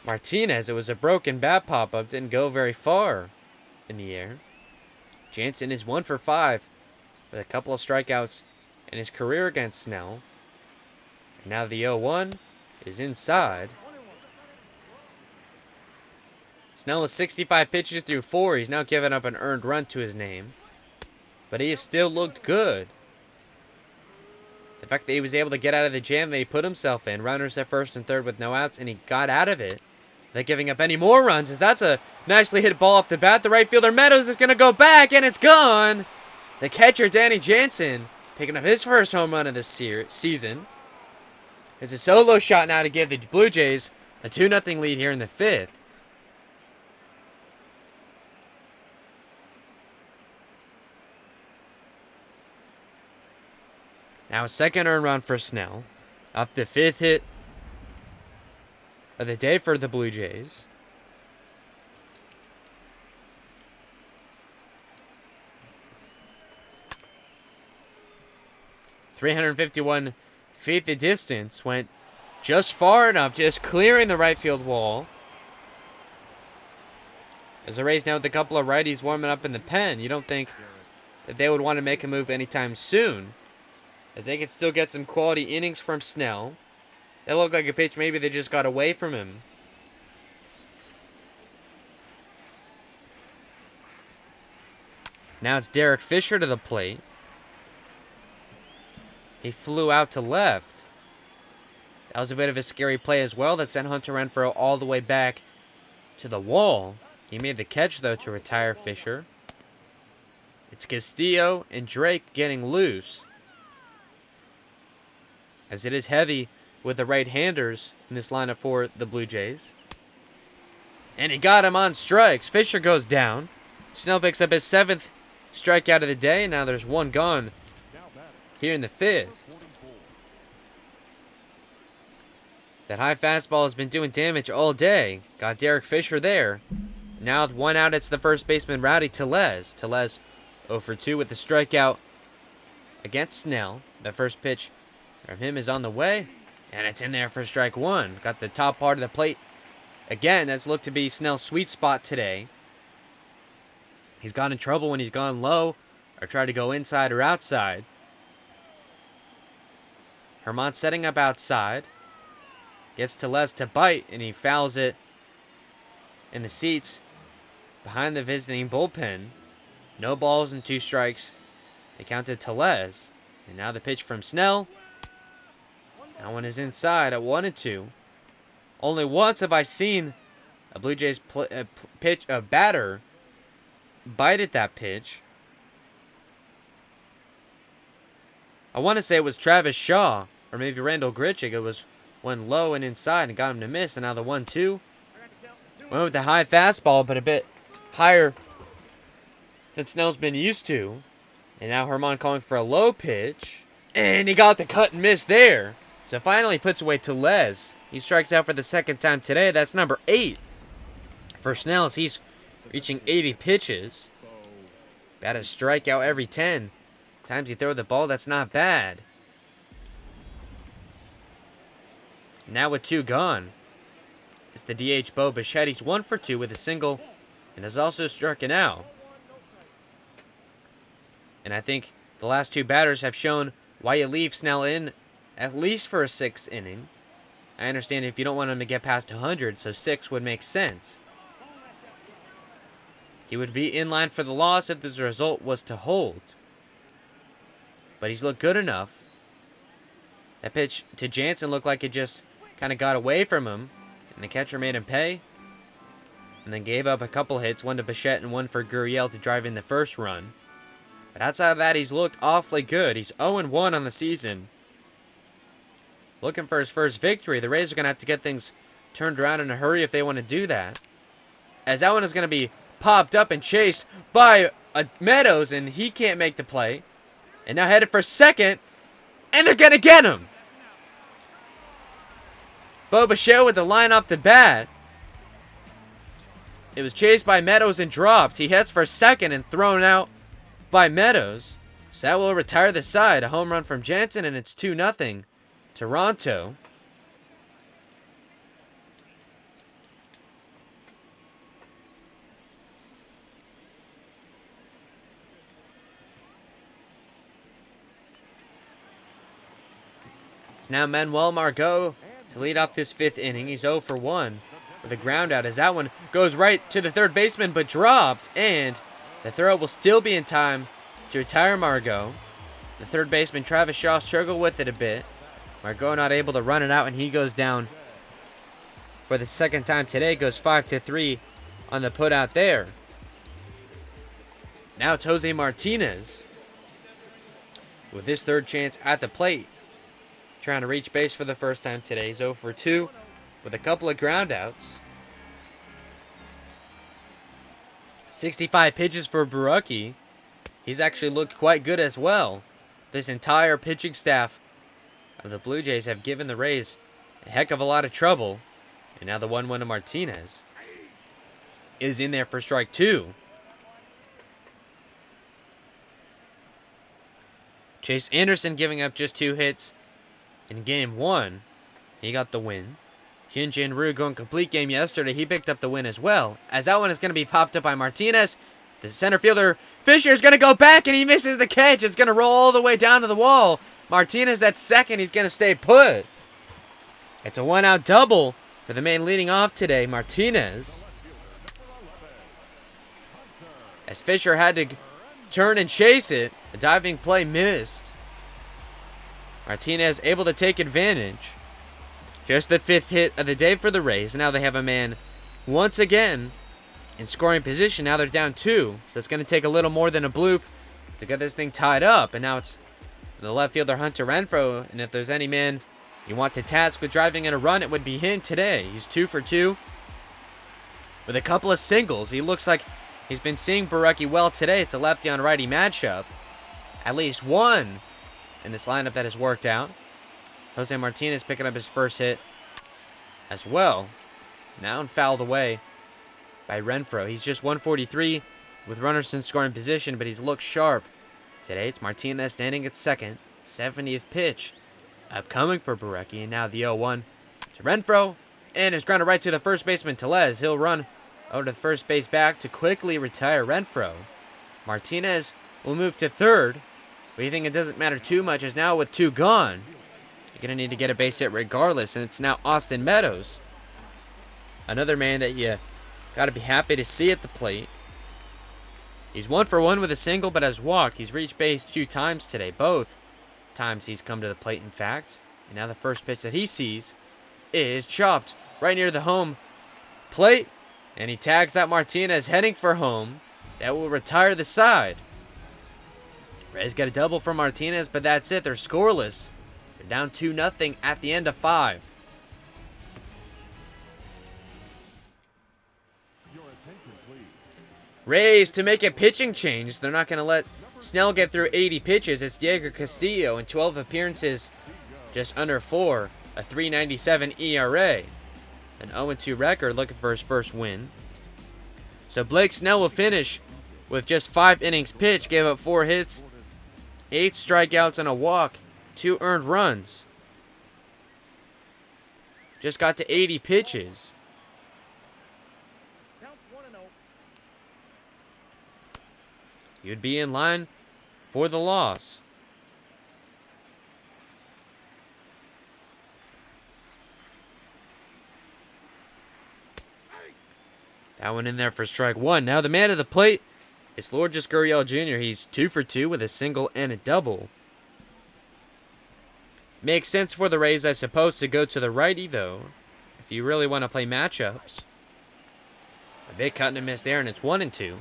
Martinez. It was a broken bat pop-up, didn't go very far in the air. Jansen is 1 for 5 with a couple of strikeouts in his career against Snell. And now the 0-1 is inside. Snell is 65 pitches through 4. He's now given up an earned run to his name. But he has still looked good. The fact that he was able to get out of the jam that he put himself in, runners at first and third with no outs, and he got out of it, not giving up any more runs, as that's a nicely hit ball off the bat. The right fielder Meadows is going to go back, and it's gone. The catcher, Danny Jansen, picking up his first home run of this season. It's a solo shot now to give the Blue Jays a 2-0 lead here in the 5th. Now a second earned run for Snell. Up the 5th hit of the day for the Blue Jays. .351 feet the distance. Went just far enough, just clearing the right field wall. As the Rays now with a couple of righties warming up in the pen, you don't think that they would want to make a move anytime soon, as they can still get some quality innings from Snell. That looked like a pitch maybe they just got away from him. Now it's Derek Fisher to the plate. He flew out to left. That was a bit of a scary play as well. That sent Hunter Renfroe all the way back to the wall. He made the catch, though, to retire Fisher. It's Castillo and Drake getting loose, as it is heavy with the right-handers in this lineup for the Blue Jays. And he got him on strikes. Fisher goes down. Snell picks up his 7th strikeout of the day, and now there's one gone here in the 5th. That high fastball has been doing damage all day. Got Derek Fisher there. Now with one out, it's the first baseman, Rowdy Tellez. Tellez 0 for 2 with the strikeout against Snell. The first pitch from him is on the way, and it's in there for strike 1. Got the top part of the plate. Again, that's looked to be Snell's sweet spot today. He's got in trouble when he's gone low or tried to go inside or outside. Herman setting up outside. Gets Tellez to bite, and he fouls it in the seats behind the visiting bullpen. No balls and 2 strikes. They counted Tellez. And now the pitch from Snell. That one is inside at 1-2. Only once have I seen a Blue Jays batter bite at that pitch. I want to say it was Travis Shaw or maybe Randall Grichuk. It was one low and inside and got him to miss. And now the 1-2. Went with the high fastball, but a bit higher than Snell's been used to. And now Herman calling for a low pitch. And he got the cut and miss there. So finally puts away Tellez. He strikes out for the 2nd time today. That's number 8 for Snell, as he's reaching 80 pitches. About a strikeout every 10 times you throw the ball. That's not bad. Now with 2 gone, it's the DH Bo Bichette. He's 1 for 2 with a single and has also struck out. And I think the last 2 batters have shown why you leave Snell in at least for a 6th inning. I understand if you don't want him to get past 100, so 6 would make sense. He would be in line for the loss if this result was to hold. But he's looked good enough. That pitch to Jansen looked like it just kind of got away from him, and the catcher made him pay. And then gave up a couple hits, one to Bichette and one for Gurriel to drive in the first run. But outside of that, he's looked awfully good. He's 0-1 on the season. Looking for his first victory. The Rays are going to have to get things turned around in a hurry if they want to do that, as that one is going to be popped up and chased by Meadows, and he can't make the play. And now headed for second, and they're going to get him. Bo Bichette with the line off the bat. It was chased by Meadows and dropped. He hits for second and thrown out by Meadows. So that will retire the side. A home run from Jansen, and it's 2-0 Toronto. It's now Manuel Margot to lead off this 5th inning. He's 0 for 1 with a ground out as that one goes right to the third baseman but dropped, and the throw will still be in time to retire Margot. The third baseman Travis Shaw struggled with it a bit. Margot not able to run it out, and he goes down for the second time today. Goes 5-3 on the put out there. Now it's Jose Martinez with his third chance at the plate, trying to reach base for the first time today. He's 0 for 2 with a couple of ground outs. 65 pitches for Borucki. He's actually looked quite good as well. This entire pitching staff of the Blue Jays have given the Rays a heck of a lot of trouble. And now the 1-1 to Martinez is in there for strike 2. Chase Anderson giving up just 2 hits in game 1. He got the win. Hyun Jin Ryu going complete game yesterday. He picked up the win as well. As that one is going to be popped up by Martinez. The center fielder, Fisher, is going to go back, and he misses the catch. It's going to roll all the way down to the wall. Martinez at second. He's going to stay put. It's a 1-out double for the man leading off today, Martinez. As Fisher had to turn and chase it, the diving play missed. Martinez able to take advantage. Just the 5th hit of the day for the Rays. Now they have a man once again in scoring position. Now they're down 2. So it's going to take a little more than a bloop to get this thing tied up. And now it's the left fielder Hunter Renfroe. And if there's any man you want to task with driving in a run, it would be him today. He's 2 for 2 with a couple of singles. He looks like he's been seeing Borucki well today. It's a lefty on righty matchup. At least one in this lineup that has worked out. Jose Martinez picking up his first hit as well. Now fouled away by Renfroe. He's just 143 with runners in scoring position, but he's looked sharp. Today it's Martinez standing at second. 70th pitch upcoming for Borucki. And now the 0-1 to Renfroe. And is grounded right to the first baseman, Tellez. He'll run over to the first base back to quickly retire Renfroe. Martinez will move to third. But you think it doesn't matter too much, as now with 2 gone, you're going to need to get a base hit regardless. And it's now Austin Meadows. Another man that you got to be happy to see at the plate. He's 1 for 1 with a single, but has walked. He's reached base 2 times today. Both times he's come to the plate, in fact. And now the first pitch that he sees is chopped right near the home plate. And he tags out Martinez heading for home. That will retire the side. Rays got a double from Martinez, but that's it. They're scoreless. They're down 2-0 at the end of 5. Rays to make a pitching change. They're not going to let Snell get through 80 pitches. It's Diego Castillo in 12 appearances, just under 4, a 3.97 ERA. An 0-2 record, looking for his first win. So Blake Snell will finish with just 5 innings pitched, gave up 4 hits, 8 strikeouts and a walk, 2 earned runs. Just got to 80 pitches. You'd be in line for the loss. That one in there for strike 1. Now the man at the plate is Lourdes Gurriel Jr. He's 2 for 2 with a single and a double. Makes sense for the Rays, I suppose, to go to the righty, though, if you really want to play matchups. A big cut and a miss there, and it's 1-2.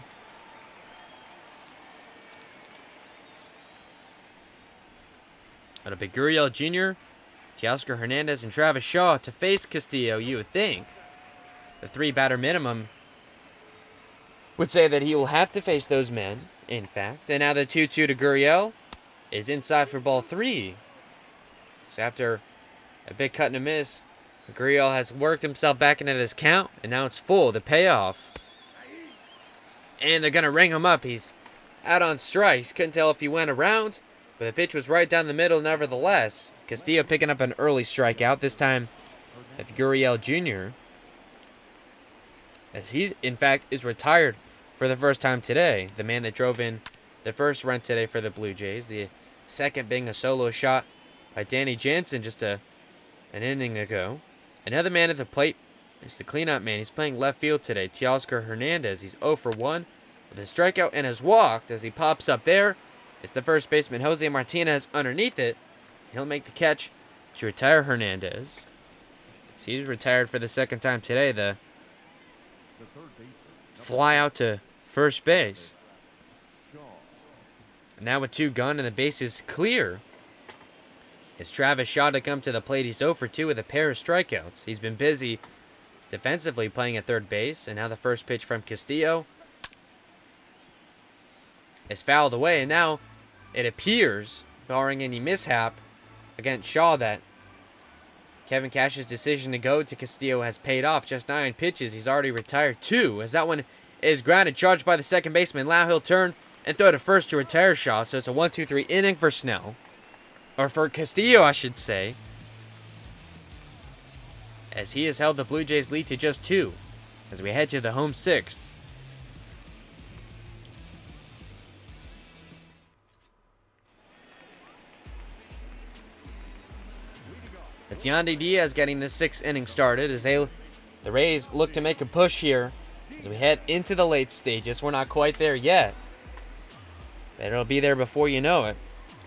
It'll be Gurriel Jr., Teoscar Hernandez, and Travis Shaw to face Castillo, you would think. The 3-batter minimum would say that he will have to face those men, in fact. And now the 2-2 to Gurriel is inside for ball 3. So after a big cut and a miss, Gurriel has worked himself back into this count, and now it's full. The payoff And they're going to ring him up. He's out on strikes. Couldn't tell if he went around, but the pitch was right down the middle nevertheless. Castillo picking up an early strikeout, this time of Gurriel Jr., as he, in fact, is retired for the first time today. The man that drove in the first run today for the Blue Jays. The second being a solo shot by Danny Jansen just an inning ago. Another man at the plate is the cleanup man. He's playing left field today, Teoscar Hernandez. He's 0 for 1 with a strikeout and has walked as he pops up there. It's the first baseman, Jose Martinez, underneath it. He'll make the catch to retire Hernandez. So he's retired for the second time today. The fly out to first base. And now with 2 gone and the base is clear, it's Travis Shaw to come to the plate. He's 0 for 2 with a pair of strikeouts. He's been busy defensively playing at third base. And now the first pitch from Castillo is fouled away. And now it appears, barring any mishap against Shaw, that Kevin Cash's decision to go to Castillo has paid off. Just 9 pitches. He's already retired 2. As that one is grounded, charged by the second baseman. Lau, he'll turn and throw to first to retire Shaw. So it's a 1-2-3 inning for Snell. Or for Castillo, I should say. As he has held the Blue Jays lead to just 2. As we head to the home 6th. It's Yandy Diaz getting this 6th inning started as the Rays look to make a push here as we head into the late stages. We're not quite there yet, but it'll be there before you know it.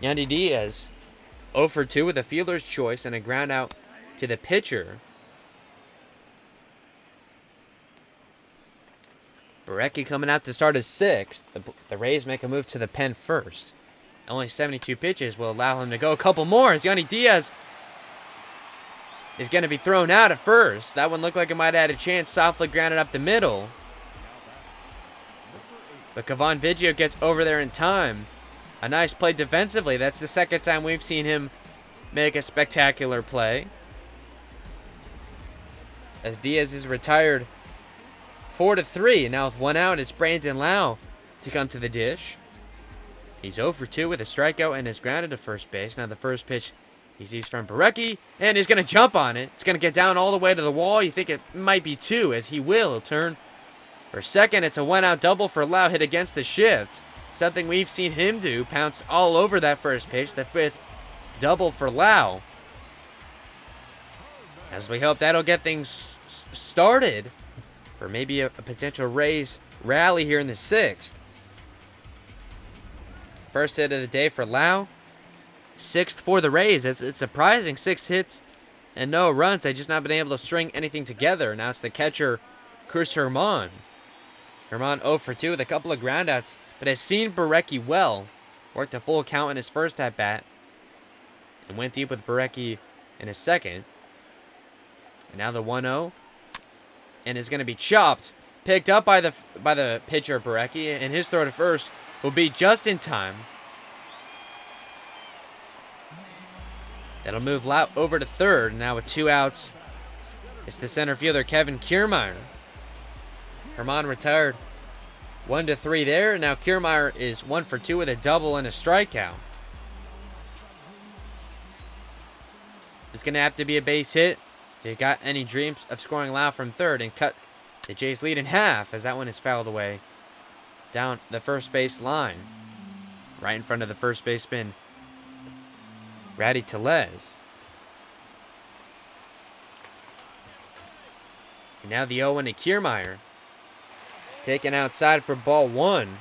Yandy Diaz 0 for 2 with a fielder's choice and a ground out to the pitcher. Barecki coming out to start his 6th. The Rays make a move to the pen first. Only 72 pitches will allow him to go a couple more as Yandy Diaz is going to be thrown out at first. That one looked like it might have had a chance. Softly grounded up the middle. But Kevon Biggio gets over there in time. A nice play defensively. That's the second time we've seen him make a spectacular play. As Diaz is retired 4-3. And now with 1 out, it's Brandon Lau to come to the dish. He's 0 for 2 with a strikeout and is grounded to first base. Now the first pitch he sees from Barecki, and he's going to jump on it. It's going to get down all the way to the wall. You think it might be 2, as he will. He'll turn for second. It's a 1-out double for Lau, hit against the shift. Something we've seen him do. Pounce all over that first pitch. The 5th double for Lau. As we hope that'll get things started for maybe a potential Rays rally here in the 6th. First hit of the day for Lau. 6th for the Rays. It's surprising. 6 hits and no runs. They've just not been able to string anything together. Now it's the catcher, Chris Herman. Herman 0 for 2 with a couple of groundouts, but has seen Barecki well. Worked a full count in his first at-bat and went deep with Barecki in his second. And now the 1-0. And is going to be chopped. Picked up by the pitcher, Barecki, and his throw to first will be just in time. That'll move Lau over to third. Now with 2 outs, it's the center fielder, Kevin Kiermaier. Herman retired 1-3 there. Now Kiermaier is 1 for 2 with a double and a strikeout. It's going to have to be a base hit if you got any dreams of scoring Lau from third and cut the Jays' lead in half, as that one is fouled away down the first base line, right in front of the first baseman, Ratty Tellez. And now the 0-1 to Kiermaier. It's taken outside for ball 1.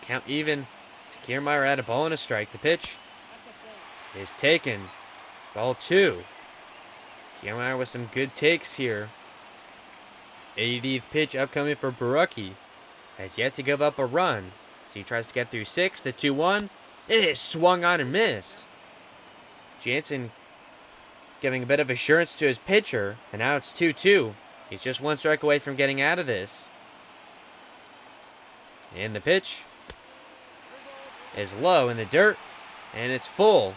Count even to Kiermaier at a ball and a strike. The pitch is taken. Ball 2. Kiermaier with some good takes here. 80th pitch upcoming for Barecki. Has yet to give up a run. So he tries to get through 6. The 2-1. It is swung on and missed. Jansen giving a bit of assurance to his pitcher. And now it's 2-2. He's just 1 strike away from getting out of this. And the pitch is low in the dirt. And it's full.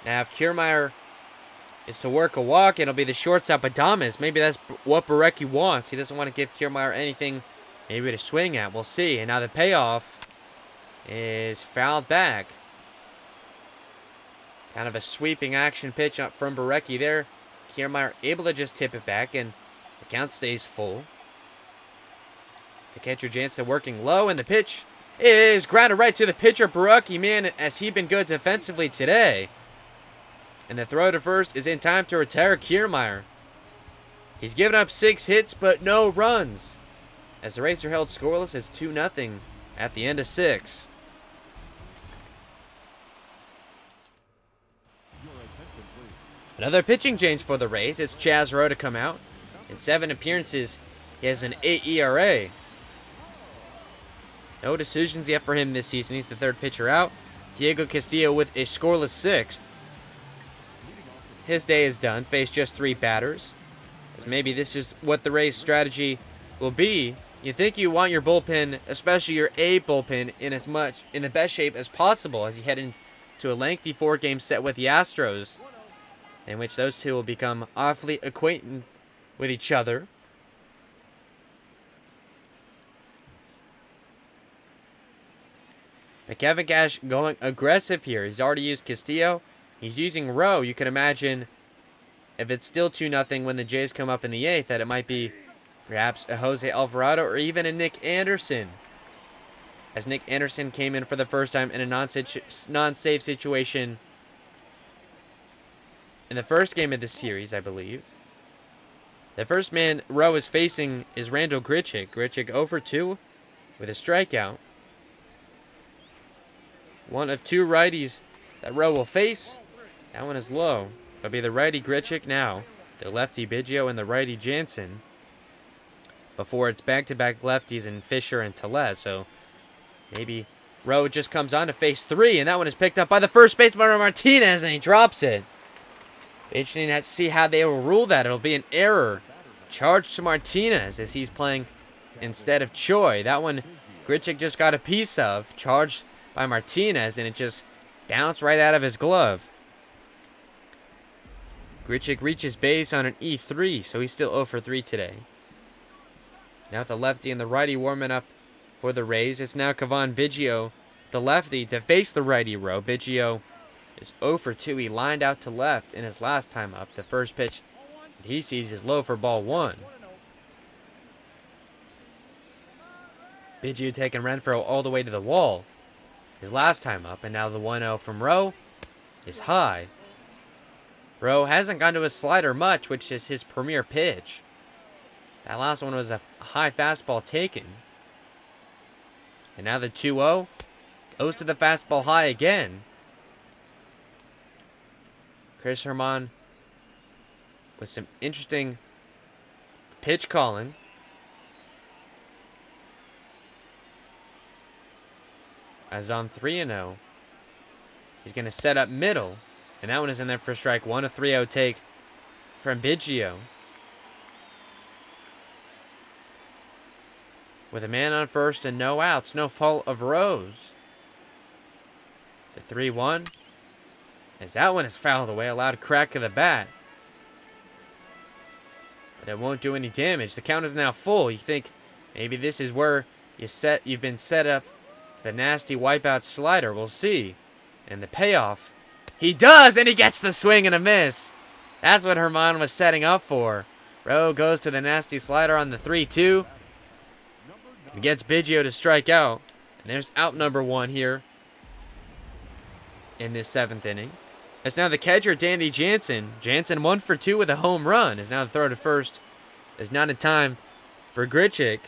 Now, if Kiermaier is to work a walk, it'll be the shortstop Adames. Maybe that's what Borucki wants. He doesn't want to give Kiermaier anything maybe to swing at. We'll see. And now the payoff is fouled back. Kind of a sweeping action pitch up from Borucki there. Kiermaier able to just tip it back, and the count stays full. The catcher Jansen working low, and the pitch is grounded right to the pitcher Borucki. Man, has he been good defensively today. And the throw to first is in time to retire Kiermaier. He's given up 6 hits, but no runs, as the Rays are held scoreless as 2-0 at the end of 6. Another pitching change for the Rays. It's Chaz Rowe to come out. In 7 appearances, he has an 8 ERA. No decisions yet for him this season. He's the 3rd pitcher out. Diego Castillo with a scoreless 6th. His day is done. Faced just 3 batters. As maybe this is what the Rays' strategy will be. You think you want your bullpen, especially your A bullpen, in the best shape as possible as you head into a lengthy 4-game set with the Astros, in which those two will become awfully acquainted with each other. But Kevin Cash going aggressive here. He's already used Castillo. He's using Rowe. You can imagine if it's still 2-0 when the Jays come up in the 8th, that it might be perhaps a Jose Alvarado or even a Nick Anderson. As Nick Anderson came in for the first time in a non-save situation in the first game of the series, I believe. The first man Rowe is facing is Randall Grichuk. Grichuk 0 for 2 with a strikeout. One of 2 righties that Rowe will face. That one is low. It'll be the righty Grichuk now, the lefty Biggio, and the righty Jansen. Before it's back-to-back lefties in Fisher and Tellez. So maybe Rowe just comes on to face 3, and that one is picked up by the first baseman Martinez, and he drops it. Interesting to see how they will rule that. It'll be an error charged to Martinez as he's playing instead of Choi. That one Grichuk just got a piece of, charged by Martinez, and it just bounced right out of his glove. Grichuk reaches base on an E3, so he's still 0 for 3 today. Now with the lefty and the righty warming up for the Rays, it's now Cavan Biggio, the lefty, to face the righty Rowe. Biggio is 0 for 2. He lined out to left in his last time up. The first pitch that he sees is low for ball 1. Biggio taking Renfroe all the way to the wall his last time up, and now the 1-0 from Rowe is high. Rowe hasn't gone to his slider much, which is his premier pitch. That last one was a high fastball taken. And now the 2-0 goes to the fastball high again. Chris Herman with some interesting pitch calling. As on 3-0, he's going to set up middle. And that one is in there for strike 1. A 3-0 take from Biggio. With a man on first and no outs. No fault of Rose. The 3-1. As that one is fouled away. A loud crack of the bat. But it won't do any damage. The count is now full. You think maybe this is where you've been set up to the nasty wipeout slider. We'll see. And the payoff. He does, and he gets the swing and a miss. That's what Herman was setting up for. Rowe goes to the nasty slider on the 3-2. And gets Biggio to strike out. And there's out number 1 here in this 7th inning. It's now the catcher, Danny Jansen. Jansen 1 for 2 with a home run. Is now the throw to first. Is not in time for Grichuk.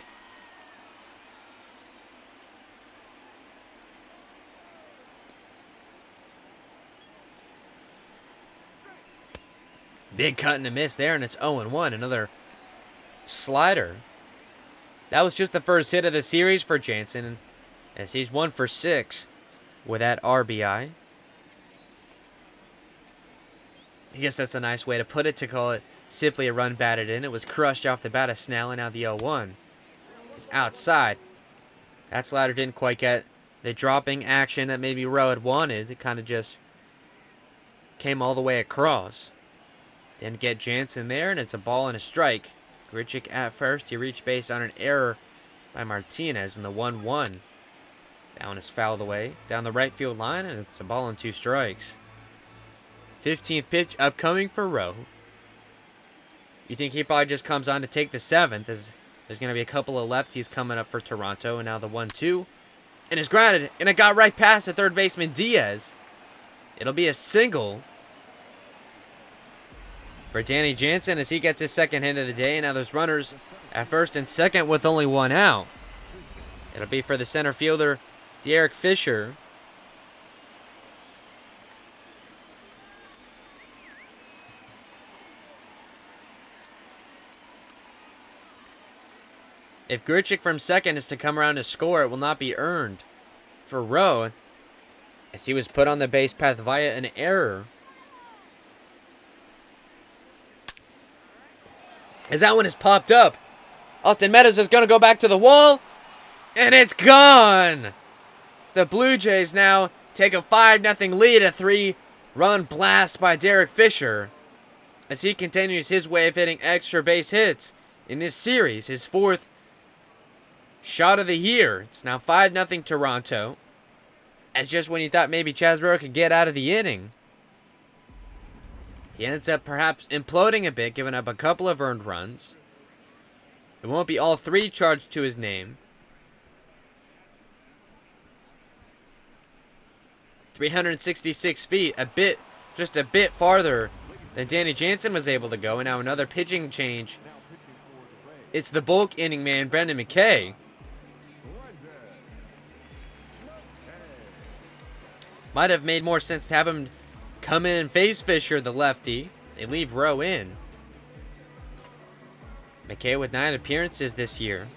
Big cut and a miss there, and it's 0-1. Another slider. That was just the first hit of the series for Jansen, as he's 1 for 6 with that RBI. I guess that's a nice way to put it, to call it simply a run batted in. It was crushed off the bat of Snell, and now the 0-1 is outside. That slider didn't quite get the dropping action that maybe Rowe had wanted. It kind of just came all the way across. Didn't get Jansen there, and it's a ball and a strike. Grichuk at first. He reached base on an error by Martinez in the 1-1. That one is fouled away down the right field line, and it's a ball and 2 strikes. 15th pitch upcoming for Rowe. You think he probably just comes on to take the 7th, as there's going to be a couple of lefties coming up for Toronto, and now the 1-2. And it's grounded, and it got right past the third baseman Diaz. It'll be a single for Danny Jansen as he gets his 2nd hit of the day. And now there's runners at first and second with only 1 out. It'll be for the center fielder, Derek Fisher. If Grichuk from second is to come around to score, it will not be earned for Rowe, as he was put on the base path via an error. As that one is popped up, Austin Meadows is going to go back to the wall, and it's gone! The Blue Jays now take a 5-0 lead, a 3-run blast by Derek Fisher, as he continues his way of hitting extra base hits in this series, his 4th shot of the year. It's now 5-0 Toronto, as just when you thought maybe Chaz Rowe could get out of the inning, he ends up perhaps imploding a bit, giving up a couple of earned runs. It won't be all 3 charged to his name. 366 feet, just a bit farther than Danny Jansen was able to go. And now another pitching change. It's the bulk inning man, Brendan McKay. Might have made more sense to have him come in and face Fisher, the lefty. They leave Rowe in. McKay with 9 appearances this year.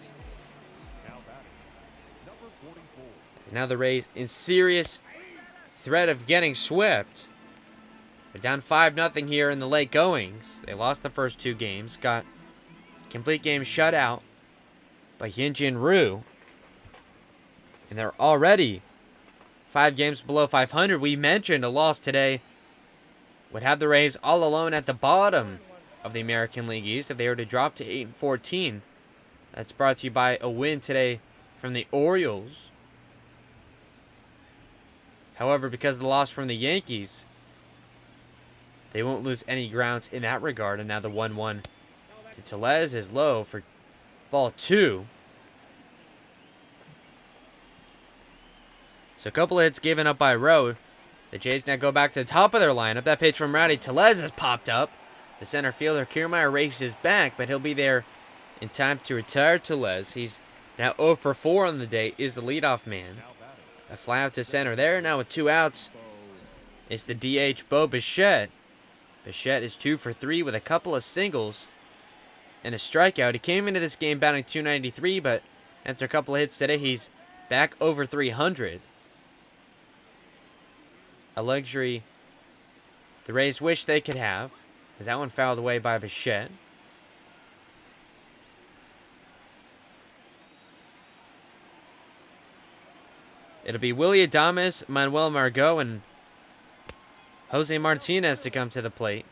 Now the Rays in serious threat of getting swept. They're down 5-0 here in the late goings. They lost the first 2 games. Got complete game shut out by Hyun-Jin Ryu. And they're already 5 games below 500. We mentioned a loss today would have the Rays all alone at the bottom of the American League East if they were to drop to 8-14. That's brought to you by a win today from the Orioles. However, because of the loss from the Yankees, they won't lose any grounds in that regard. And now the 1-1 to Tellez is low for ball 2. So a couple of hits given up by Rowe. The Jays now go back to the top of their lineup. That pitch from Rowdy Tellez has popped up. The center fielder, Kiermaier, races back, but he'll be there in time to retire Tellez. He's now 0 for 4 on the day, is the leadoff man. A fly out to center there. Now with 2 outs, it's the DH, Bo Bichette. Bichette is 2 for 3 with a couple of singles and a strikeout. He came into this game batting .293, but after a couple of hits today, he's back over .300. A luxury the Rays wish they could have, as that one fouled away by Bichette. It'll be Willy Adames, Manuel Margot, and Jose Martinez to come to the plate.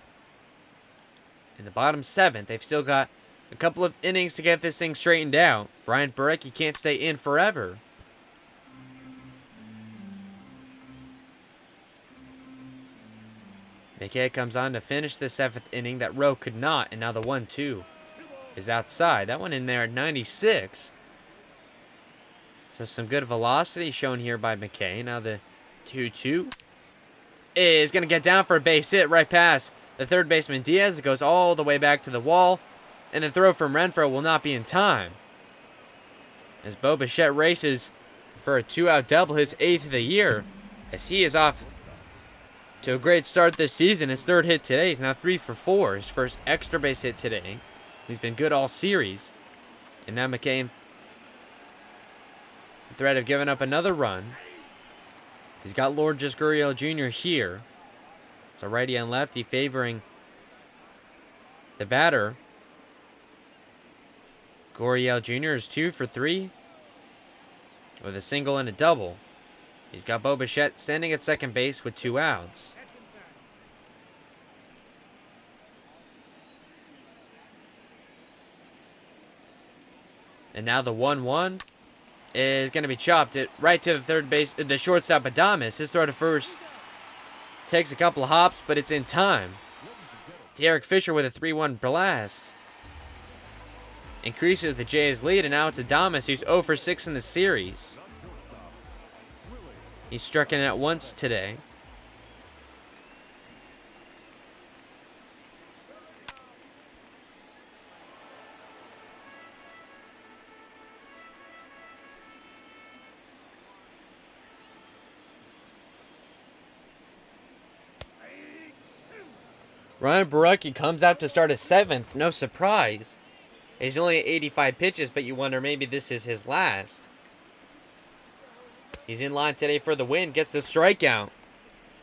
In the bottom 7th, they've still got a couple of innings to get this thing straightened out. Brian Borecki can't stay in forever. McKay comes on to finish the 7th inning that Rowe could not, and now the 1-2 is outside. That one in there at 96. So some good velocity shown here by McKay. Now the 2-2 is going to get down for a base hit right past the third baseman Diaz. It goes all the way back to the wall, and the throw from Renfroe will not be in time, as Bo Bichette races for a 2-out double, his 8th of the year, as he is off to a great start this season. His 3rd hit today. He's now 3 for 4. His first extra base hit today. He's been good all series. And now McKay in threat of giving up another run. He's got Lourdes Gurriel Jr. here. It's a righty and lefty favoring the batter. Gurriel Jr. is 2 for 3 with a single and a double. He's got Bo Bichette standing at second base with 2 outs. And now the 1-1 is going to be chopped it right to the shortstop Adames. His throw to first takes a couple of hops, but it's in time. Derek Fisher with a 3-1 blast increases the Jays' lead, and now it's Adames, who's 0 for 6 in the series. He's struck in at once today. Ryan Borucki comes out to start his 7th. No surprise. He's only at 85 pitches, but you wonder maybe this is his last. He's in line today for the win. Gets the strikeout.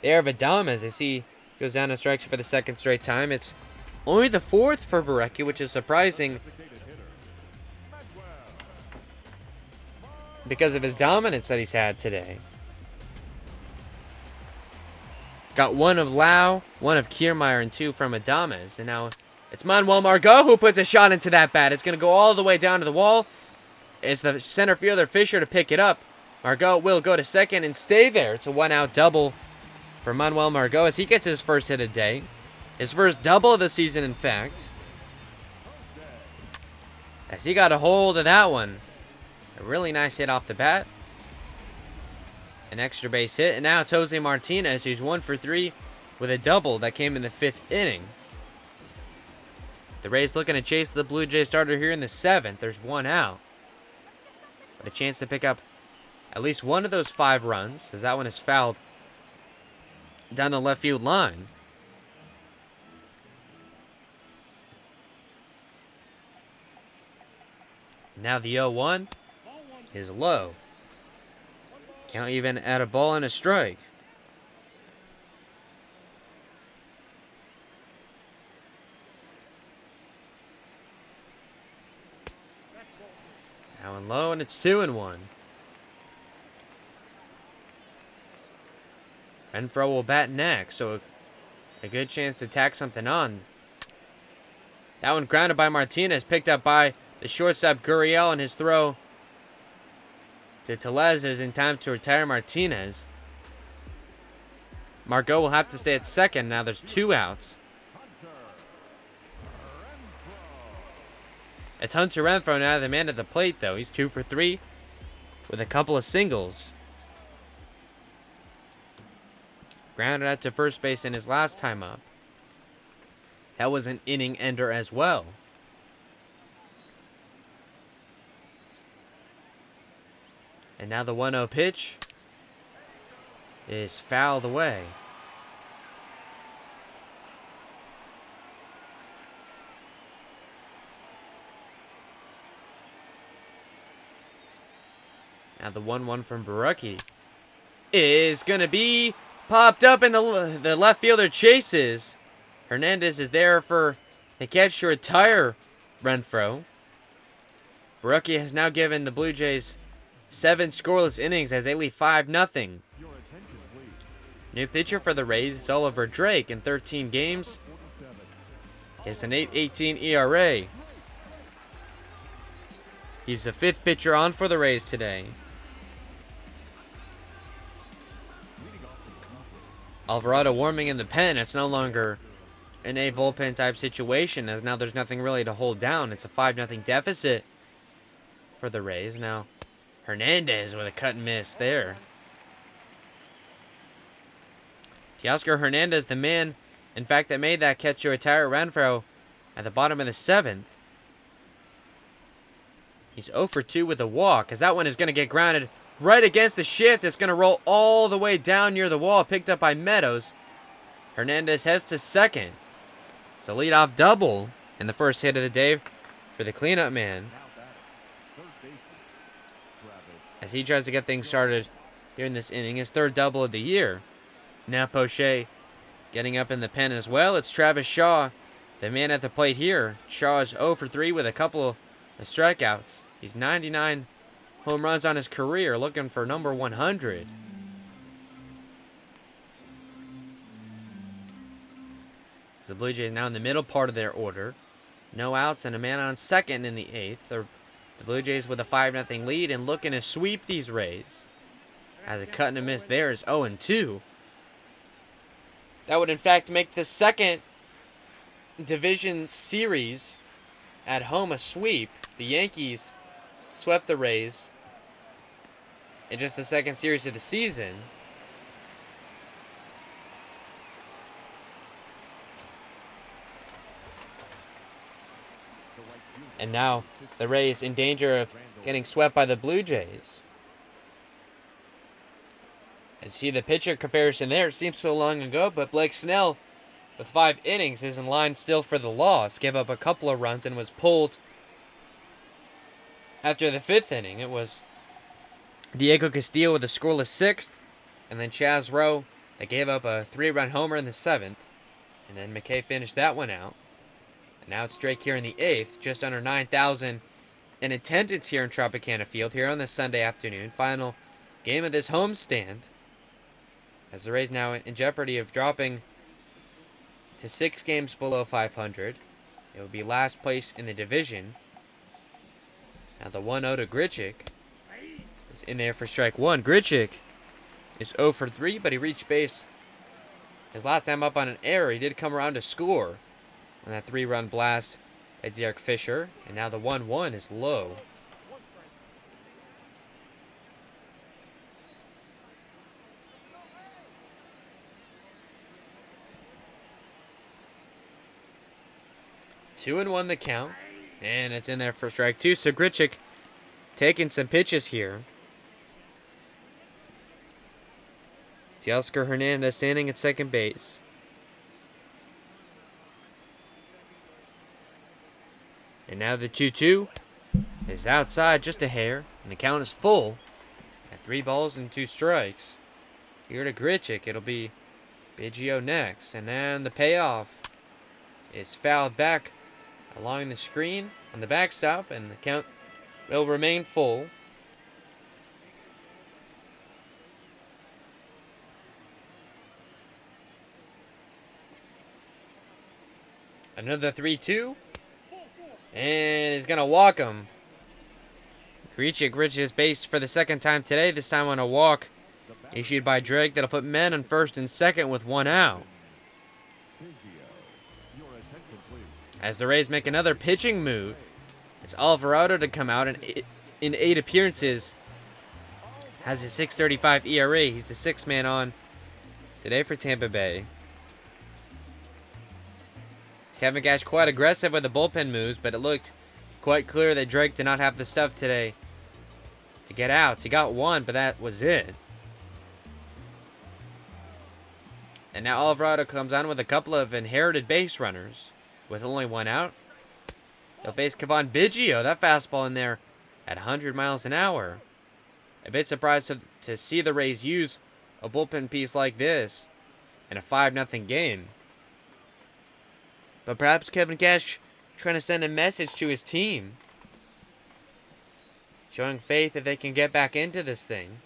There of Adames as he goes down and strikes for the 2nd straight time. It's only the 4th for Borucki, which is surprising because of his dominance that he's had today. Got 1 of Lau, 1 of Kiermaier, and 2 from Adames. And now it's Manuel Margot who puts a shot into that bat. It's going to go all the way down to the wall. It's the center fielder Fisher to pick it up. Margot will go to second and stay there. It's a 1-out double for Manuel Margot as he gets his first hit of the day. His first double of the season, in fact. As he got a hold of that one. A really nice hit off the bat. An extra base hit. And now it's Jose Martinez, who's 1 for 3 with a double that came in the 5th inning. The Rays looking to chase the Blue Jays starter here in the 7th. There's 1 out. But a chance to pick up at least 1 of those 5 runs, as that one is fouled down the left field line. Now the 0-1 is low. Count even at a ball and a strike. Now and low, and it's 2-1. Renfroe will bat next, so a good chance to tack something on. That one grounded by Martinez, picked up by the shortstop Gurriel, and his throw to Tellez is in time to retire Martinez. Margot will have to stay at second. Now there's 2 outs. It's Hunter Renfroe now, the man at the plate, though. He's 2 for 3 with a couple of singles. Grounded out to first base in his last time up. That was an inning ender as well. And now the 1-0 pitch is fouled away. Now the 1-1 from Borucki is going to be popped up, and the left fielder chases. Hernandez is there for the catch to retire Renfroe. Borucki has now given the Blue Jays 7 scoreless innings as they lead 5-0. New pitcher for the Rays is Oliver Drake. In 13 games, he has an 8.18 ERA. He's the 5th pitcher on for the Rays today. Alvarado warming in the pen. It's no longer an A bullpen type situation, as now there's nothing really to hold down. It's a 5-0 deficit for the Rays. Now Hernandez with a cut and miss there. Teoscar Hernandez, the man, in fact, that made that catch to retire Renfroe at the bottom of the 7th. He's 0 for 2 with a walk, as that one is going to get grounded right against the shift. It's going to roll all the way down near the wall, picked up by Meadows. Hernandez heads to second. It's a leadoff double and the first hit of the day for the cleanup man, as he tries to get things started here in this inning. His 3rd double of the year. Now Poche getting up in the pen as well. It's Travis Shaw, the man at the plate here. Shaw is 0 for 3 with a couple of strikeouts. He's 99 home runs on his career, looking for number 100. The Blue Jays now in the middle part of their order. No outs and a man on second in the 8th. The Blue Jays with a 5-0 lead and looking to sweep these Rays. As a cut and a miss there is 0-2. That would in fact make the second division series at home a sweep. The Yankees swept the Rays in just the second series of the season. And now the Rays in danger of getting swept by the Blue Jays. As see the pitcher comparison there, it seems so long ago, but Blake Snell with 5 innings is in line still for the loss. Gave up a couple of runs and was pulled after the 5th inning. It was Diego Castillo with a scoreless 6th, and then Chaz Rowe that gave up a 3-run homer in the 7th. And then McKay finished that one out. And now it's Drake here in the 8th, just under 9,000 in attendance here in Tropicana Field here on this Sunday afternoon. Final game of this homestand, as the Rays now in jeopardy of dropping to 6 games below 500. It will be last place in the division. Now the 1-0 to Grichuk is in there for strike 1. Grichuk is 0 for 3, but he reached base his last time up on an error. He did come around to score on that 3-run blast at Derek Fisher. And now the 1-1 is low. Two and 1 the count. And it's in there for strike 2. So Grichuk taking some pitches here. Teoscar Hernandez standing at second base. And now the 2-2 is outside just a hair. And the count is full at 3 balls and 2 strikes. Here to Grichuk. It'll be Biggio next. And then the payoff is fouled back along the screen on the backstop. And the count will remain full. Another 3-2. And he's going to walk him. Grichuk reaches base for the second time today. This time on a walk issued by Drake. That'll put men on first and second with 1 out. As the Rays make another pitching move, it's Alvarado to come out in 8 appearances. Has a 6.35 ERA. He's the 6th man on today for Tampa Bay. Kevin Cash quite aggressive with the bullpen moves, but it looked quite clear that Drake did not have the stuff today to get outs. He got 1, but that was it. And now Alvarado comes on with a couple of inherited base runners with only 1 out. He'll face Kevon Biggio. That fastball in there at 100 miles an hour. A bit surprised to see the Rays use a bullpen piece like this in a 5-0 game. But perhaps Kevin Cash trying to send a message to his team, showing faith that they can get back into this thing.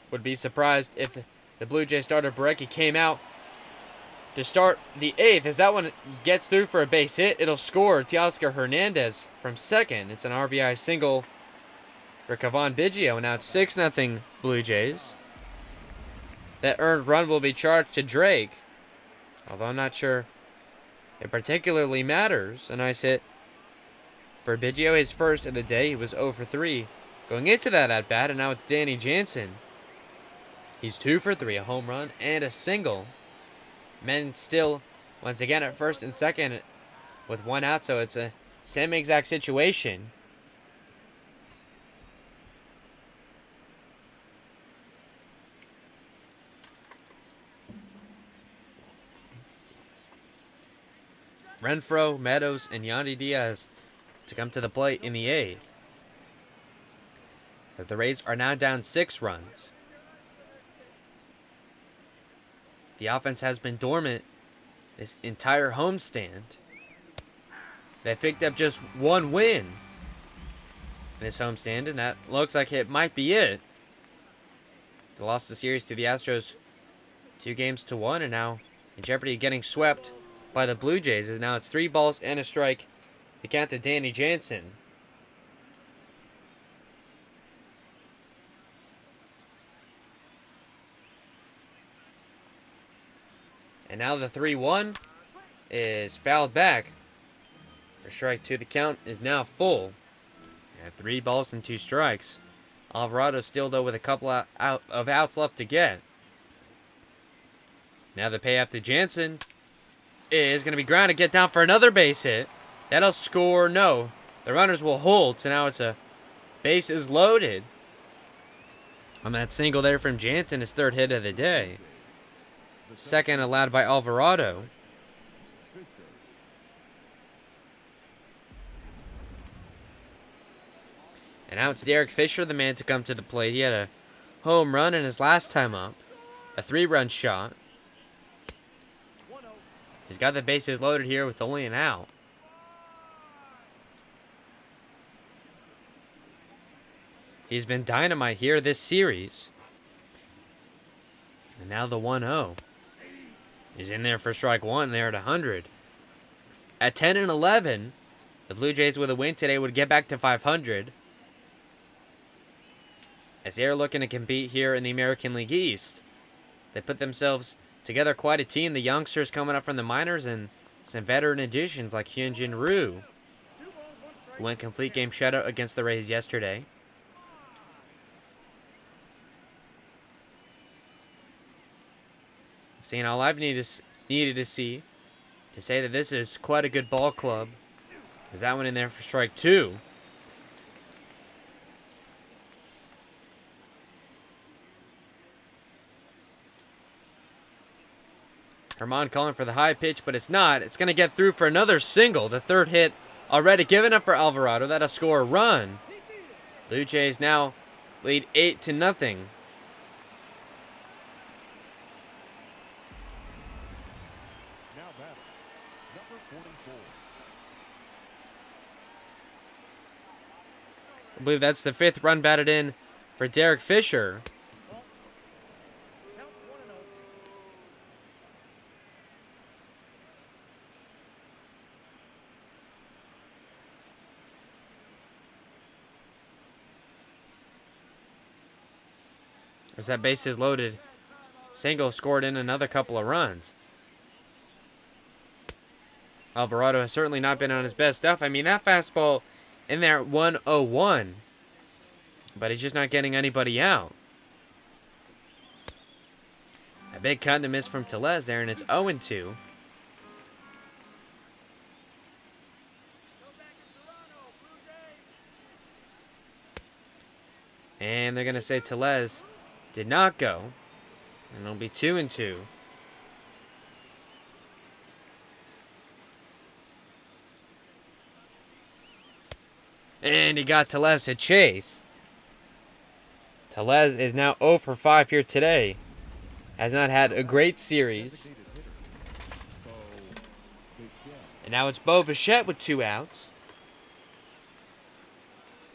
Would be surprised if the Blue Jay starter Borucki came out to start the 8th. As that one gets through for a base hit, it'll score Teoscar Hernandez from second. It's an RBI single for Kevon Biggio. And now it's 6-0 Blue Jays. That earned run will be charged to Drake, although I'm not sure it particularly matters. A nice hit for Biggio, his first of the day. He was 0 for 3 going into that at-bat, and now it's Danny Jansen. He's 2 for 3, a home run and a single. Men still, once again, at first and second with 1 out, so it's a same exact situation. Renfroe, Meadows, and Yandy Diaz to come to the plate in the 8th. The Rays are now down 6 runs. The offense has been dormant this entire homestand. They've picked up just 1 win in this homestand, and that looks like it might be it. They lost the series to the Astros 2-1, and now in jeopardy of getting swept by the Blue Jays. As now it's 3 balls and a strike the count to Danny Jansen. And now the 3-1 is fouled back. For strike two, the count is now full. And 3 balls and 2 strikes. Alvarado still, though, with a couple of outs left to get. Now the payoff to Jansen is going to be grounded. Get down for another base hit. That'll score. No. The runners will hold. So now it's a bases loaded. On that single there from Jansen, his 3rd hit of the day. 2nd allowed by Alvarado. And now it's Derek Fisher, the man to come to the plate. He had a home run in his last time up. A 3-run shot. He's got the bases loaded here with only an out. He's been dynamite here this series. And now the 1-0. He's in there for strike one there at 100. At 10-11, the Blue Jays with a win today would get back to 500. As they're looking to compete here in the American League East. They put themselves together quite a team. The youngsters coming up from the minors and some veteran additions like Hyunjin Ryu, who went complete game shutout against the Rays yesterday. I've seen all I've needed to see to say that this is quite a good ball club. Is that one in there for strike two? Herman calling for the high pitch, but it's not. It's going to get through for another single. The 3rd hit already given up for Alvarado. That'll score a run. Blue Jays now lead 8-0. I believe that's the 5th run batted in for Derek Fisher. As that base is loaded, single scored in another couple of runs. Alvarado has certainly not been on his best stuff. I mean, that fastball in there at 101. But he's just not getting anybody out. A big cut and a miss from Tellez there, and it's 0-2. And they're going to say Tellez did not go. And it'll be 2-2. And he got Tellez to chase. Tellez is now 0 for 5 here today. Has not had a great series. And now it's Bo Bichette with 2 outs.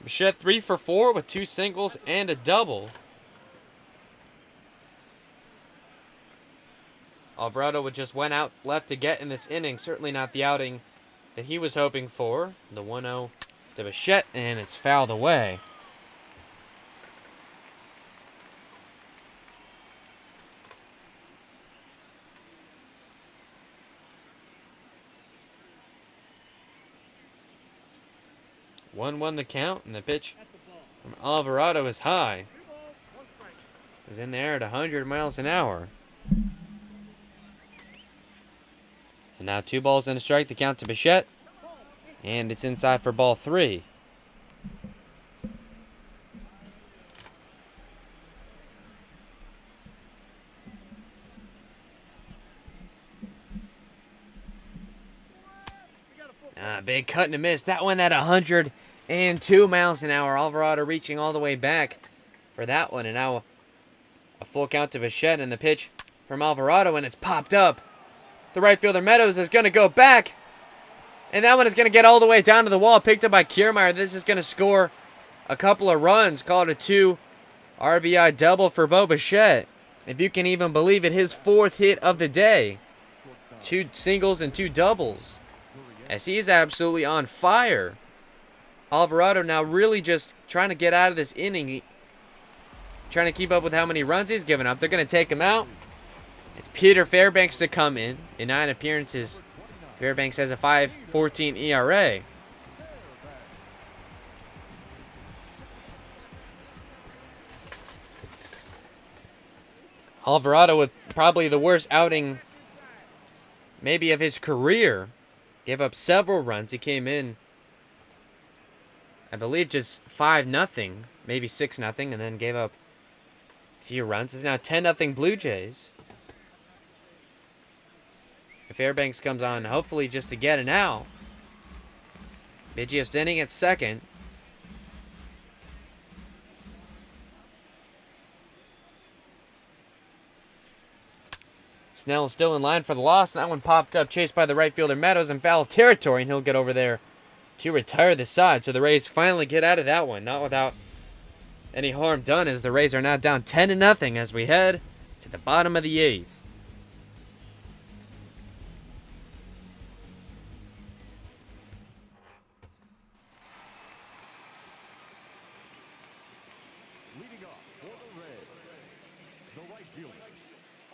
Bichette 3 for 4 with 2 singles and a double. Alvarado with just 1 out left to get in this inning. Certainly not the outing that he was hoping for. The 1-0 to Bichette, and it's fouled away. One the count, and the pitch from Alvarado is high. It was in the air at 100 miles an hour. And now 2 balls and a strike, the count to Bichette. And it's inside for ball 3. Big cut and a miss. That one at 102 miles an hour. Alvarado reaching all the way back for that one. And now a full count to Bichette, and the pitch from Alvarado, and it's popped up. The right fielder Meadows is going to go back. And that one is going to get all the way down to the wall. Picked up by Kiermaier. This is going to score a couple of runs. Call it a 2 RBI double for Bo Bichette. If you can even believe it, his 4th hit of the day. 2 singles and 2 doubles. as he is absolutely on fire. Alvarado now really just trying to get out of this inning. Trying to keep up with how many runs he's given up. They're going to take him out. It's Peter Fairbanks to come in. In 9 appearances, Fairbanks has a 5.14 ERA. Alvarado with probably the worst outing maybe of his career. Gave up several runs. He came in, I believe, just 5-0, maybe 6-0, and then gave up a few runs. It's now 10-0 Blue Jays. Fairbanks comes on, hopefully just to get an out. Biggio standing at second. Snell still in line for the loss. That one popped up, chased by the right fielder Meadows in foul territory, and he'll get over there to retire the side. So the Rays finally get out of that one, not without any harm done, as the Rays are now down 10-0 as we head to the bottom of the 8th. Leading off for the Rays, the right fielder,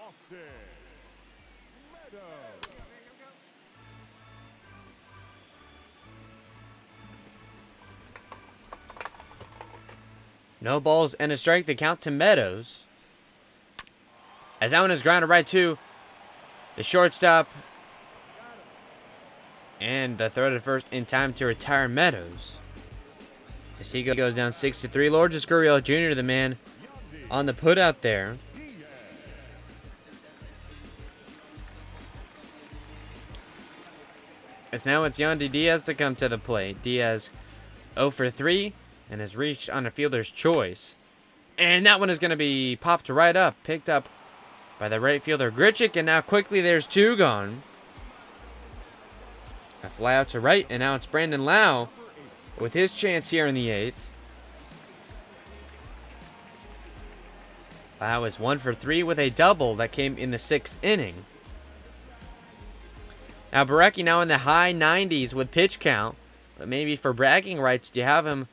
Austin Meadows. No balls and a strike. The count to Meadows. As that one is grounded right to the shortstop. And the throw to first in time to retire Meadows. As he goes down 6-3. Lourdes Gurriel Jr., the man on the put out there. As now it's Yandy Diaz to come to the plate. Diaz 0 for 3 and has reached on a fielder's choice. And that one is going to be popped right up. Picked up by the right fielder Grichuk. And now quickly there's 2 gone. A fly out to right. And now it's Brandon Lau with his chance here in the 8th. Lau is 1 for 3 with a double that came in the 6th inning. Now Borucki now in the high 90s with pitch count. But maybe for bragging rights, do you have him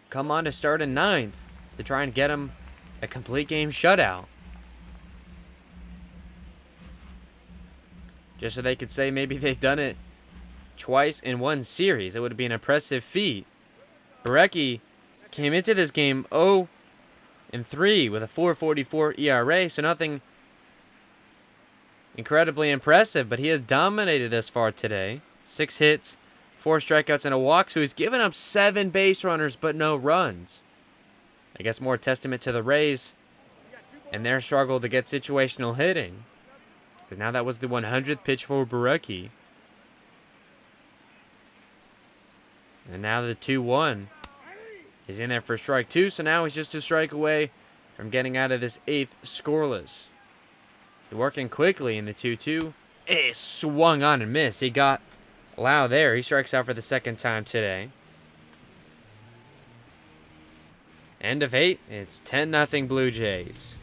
come on to start in 9th to try and get him a complete game shutout? Just so they could say maybe they've done it twice in one series. It would be an impressive feat. Borucki came into this game 0-3 with a 4.44 ERA, so nothing incredibly impressive, but he has dominated this far today. 6 hits, 4 strikeouts, and a walk, so he's given up 7 base runners, but no runs. I guess more testament to the Rays and their struggle to get situational hitting, because now that was the 100th pitch for Borucki. And now the 2-1 is in there for strike 2, so now he's just a strike away from getting out of this 8th scoreless. Working quickly in the 2-2. It swung on and missed. He got Lau there. He strikes out for the 2nd time today. End of 8. It's 10-0 Blue Jays.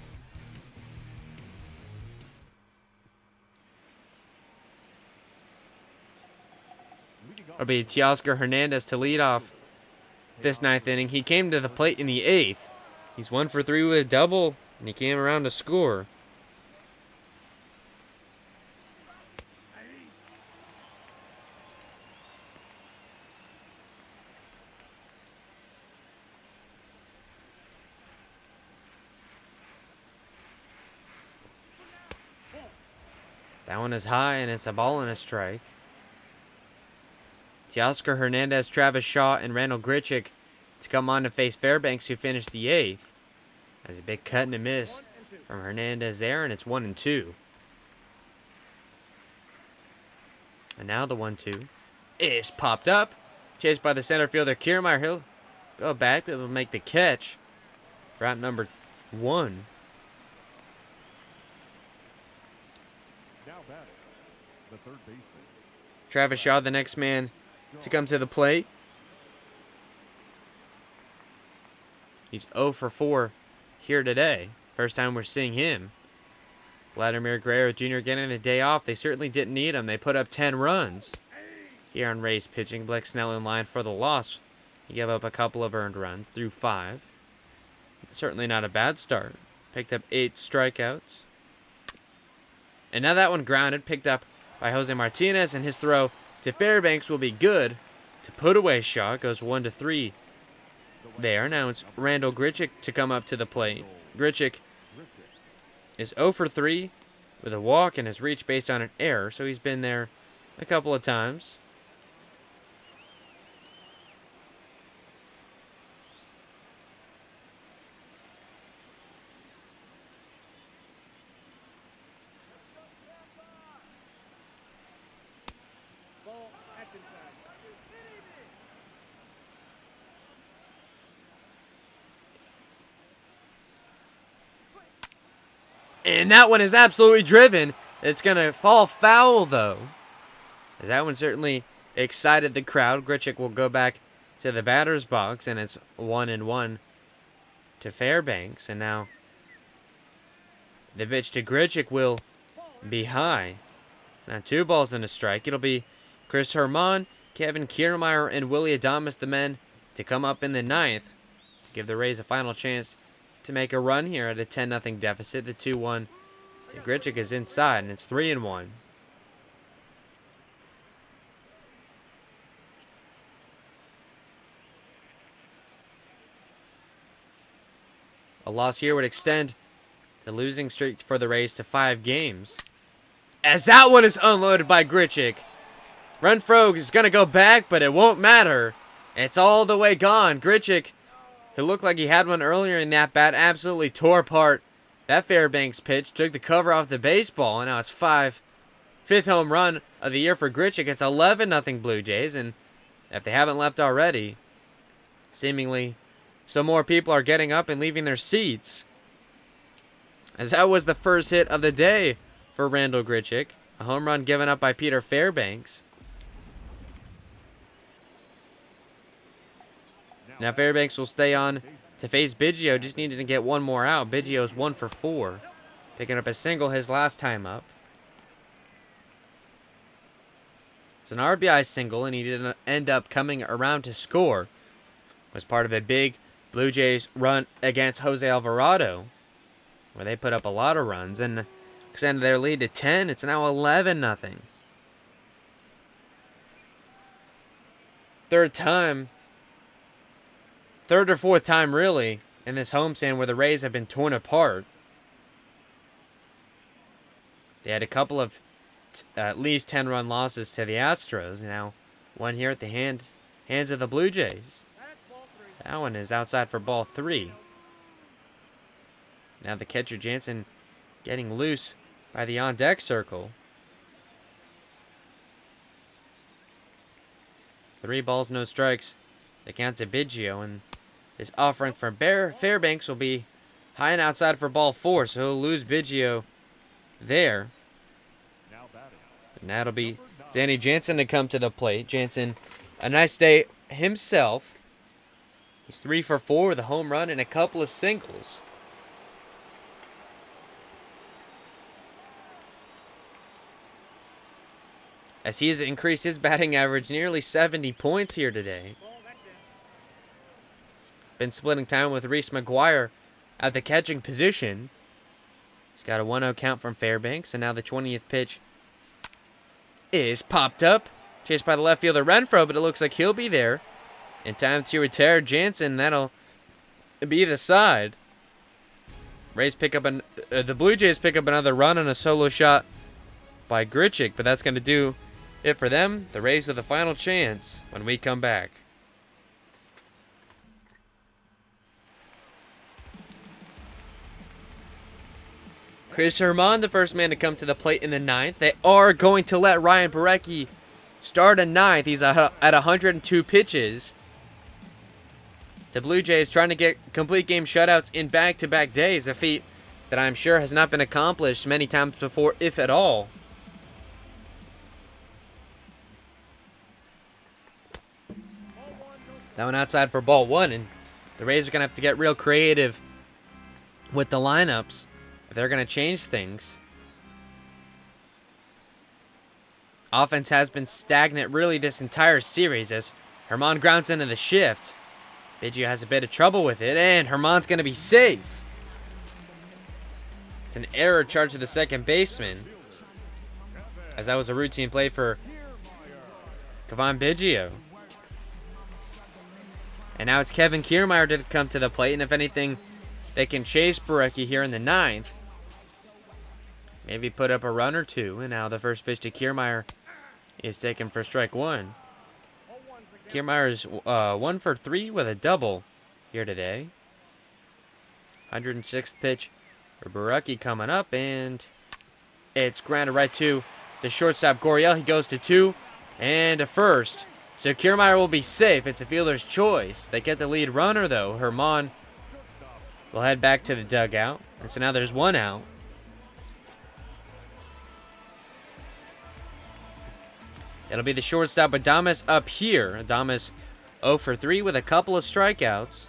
It'll be Teoscar Hernandez to lead off this 9th inning. He came to the plate in the 8th. He's 1 for 3 with a double, and he came around to score. That one is high, and it's a ball and a strike. Teoscar Hernandez, Travis Shaw, and Randall Grichuk to come on to face Fairbanks, who finished the 8th. That's a big cut and a miss from Hernandez there, and it's 1-2. And now the 1-2 is popped up. Chased by the center fielder Kiermaier. He'll go back, but will make the catch for out number 1. Now batting, the third baseman. Travis Shaw, the next man to come to the plate. He's 0 for 4 here today. First time we're seeing him. Vladimir Guerrero Jr. getting the day off. They certainly didn't need him. They put up 10 runs. here on Rays pitching. Blake Snell in line for the loss. He gave up a couple of earned runs through 5. Certainly not a bad start. Picked up 8 strikeouts. And now that one grounded, picked up by Jose Martinez, and his throw to Fairbanks will be good to put away Shaw. Goes 1-3 there. Now it's Randall Grichuk to come up to the plate. Grichuk is 0 for 3 with a walk and his reach based on an error, so he's been there a couple of times. And that one is absolutely driven. It's going to fall foul, though. As that one certainly excited the crowd. Grichuk will go back to the batter's box, and it's 1-1 to Fairbanks. And now the pitch to Grichuk will be high. It's now 2 balls and a strike. It'll be Chris Herman, Kevin Kiermaier, and Willie Adames, the men, to come up in the 9th to give the Rays a final chance to make a run here at a 10-0 deficit. The 2-1 to Grichuk is inside, and it's 3-1. A loss here would extend the losing streak for the Rays to 5 games. As that one is unloaded by Grichuk. Renfroe is going to go back, but it won't matter. It's all the way gone. Grichuk, who looked like he had one earlier in that bat, absolutely tore apart that Fairbanks pitch, took the cover off the baseball, and now it's 5. 5th home run of the year for Grichuk. It's 11-0 Blue Jays, and if they haven't left already, seemingly some more people are getting up and leaving their seats. As that was the first hit of the day for Randall Grichuk. A home run given up by Peter Fairbanks. Now Fairbanks will stay on to face Biggio. Just needed to get one more out. Biggio's 1 for 4. Picking up a single his last time up. It was an RBI single, and he didn't end up coming around to score. It was part of a big Blue Jays run against Jose Alvarado, where they put up a lot of runs and extended their lead to 10. It's now 11-0. Third or fourth time, really, in this homestand where the Rays have been torn apart. They had a couple of at least 10-run losses to the Astros. Now, one here at the hands of the Blue Jays. That one is outside for ball 3. Now the catcher, Jansen, getting loose by the on-deck circle. 3 balls, no strikes. The count to Biggio, and his offering from Fairbanks will be high and outside for ball 4, so he'll lose Biggio there. And that'll be Danny Jansen to come to the plate. Jansen, a nice day himself. He's 3 for 4 with a home run and a couple of singles. As he has increased his batting average nearly 70 points here today. Been splitting time with Reese McGuire at the catching position. He's got a 1-0 count from Fairbanks, and now the 20th pitch is popped up. Chased by the left fielder Renfroe, but it looks like he'll be there in time to retire Jansen. That'll be the side. The Blue Jays pick up another run on a solo shot by Grichuk, but that's going to do it for them. The Rays with the final chance when we come back. Chris Herman, the first man to come to the plate in the 9th. They are going to let Ryan Borucki start a 9th. He's at 102 pitches. The Blue Jays trying to get complete game shutouts in back-to-back days, a feat that I'm sure has not been accomplished many times before, if at all. That one outside for ball 1, and the Rays are going to have to get real creative with the lineups if they're going to change things. Offense has been stagnant really this entire series as Herman grounds into the shift. Biggio has a bit of trouble with it, and Herman's going to be safe. It's an error charged to the second baseman, as that was a routine play for Kevon Biggio. And now it's Kevin Kiermaier to come to the plate, and if anything, they can chase Borucki here in the 9th. Maybe put up a run or two, and now the first pitch to Kiermaier is taken for strike one. Kiermaier is 1 for 3 with a double here today. 106th pitch for Borucki coming up, and it's grounded right to the shortstop Gurriel. He goes to 2 and a first. So Kiermaier will be safe. It's a fielder's choice. They get the lead runner, though. Herman will head back to the dugout. And so now there's 1 out. It'll be the shortstop Adames up here. Adames 0 for 3 with a couple of strikeouts.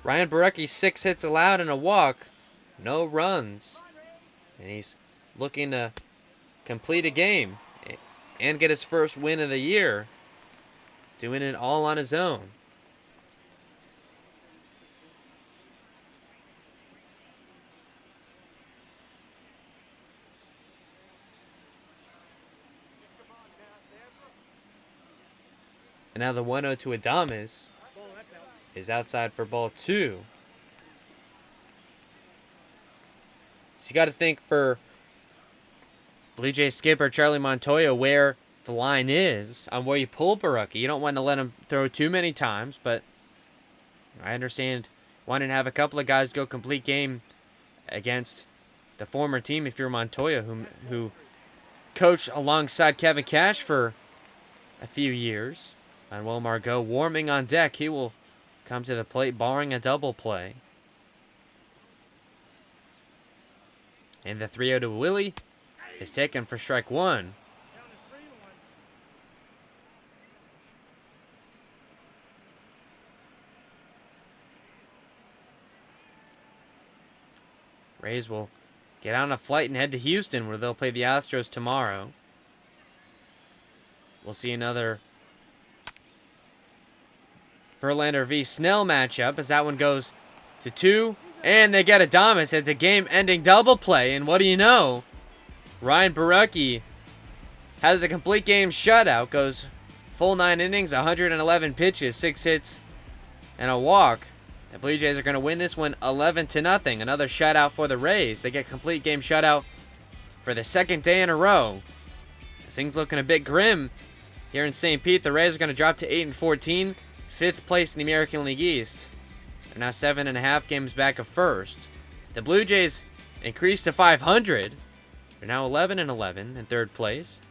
Ryan Borucki 6 hits allowed and a walk. No runs. And he's looking to complete a game and get his first win of the year. Doing it all on his own. And now the 1-0 to Adames is outside for ball 2. So you got to think for Blue Jays skipper Charlie Montoya where the line is on where you pull Borucki. You don't want to let him throw too many times, but I understand wanting to have a couple of guys go complete game against the former team if you're Montoya, who coached alongside Kevin Cash for a few years. Manuel Margot warming on deck. He will come to the plate, barring a double play. And the 3-0 to Willie is taken for strike one. Rays will get on a flight and head to Houston, where they'll play the Astros tomorrow. We'll see another Verlander v. Snell matchup as that one goes to 2. And they get Adames. It's a game-ending double play. And what do you know? Ryan Borucki has a complete game shutout. Goes full 9 innings, 111 pitches, 6 hits, and a walk. The Blue Jays are going to win this one 11-0. Another shutout for the Rays. They get complete game shutout for the second day in a row. This thing's looking a bit grim here in St. Pete. The Rays are going to drop to 8-14. 5th place in the American League East. They're now 7.5 games back of first. The Blue Jays increased to 500. They're now 11-11 in 3rd place.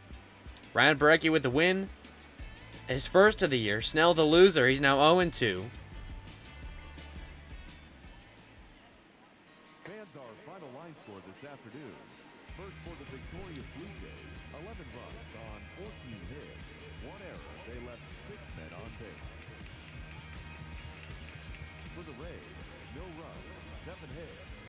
Ryan Borucki with the win. His first of the year. Snell the loser. He's now 0-2. Fans our final line score this afternoon. First for the victorious Blue Jays, 11 runs on 14 hits. 1 error. They left 6 men on base. For the Rays, no runs, 7 hits.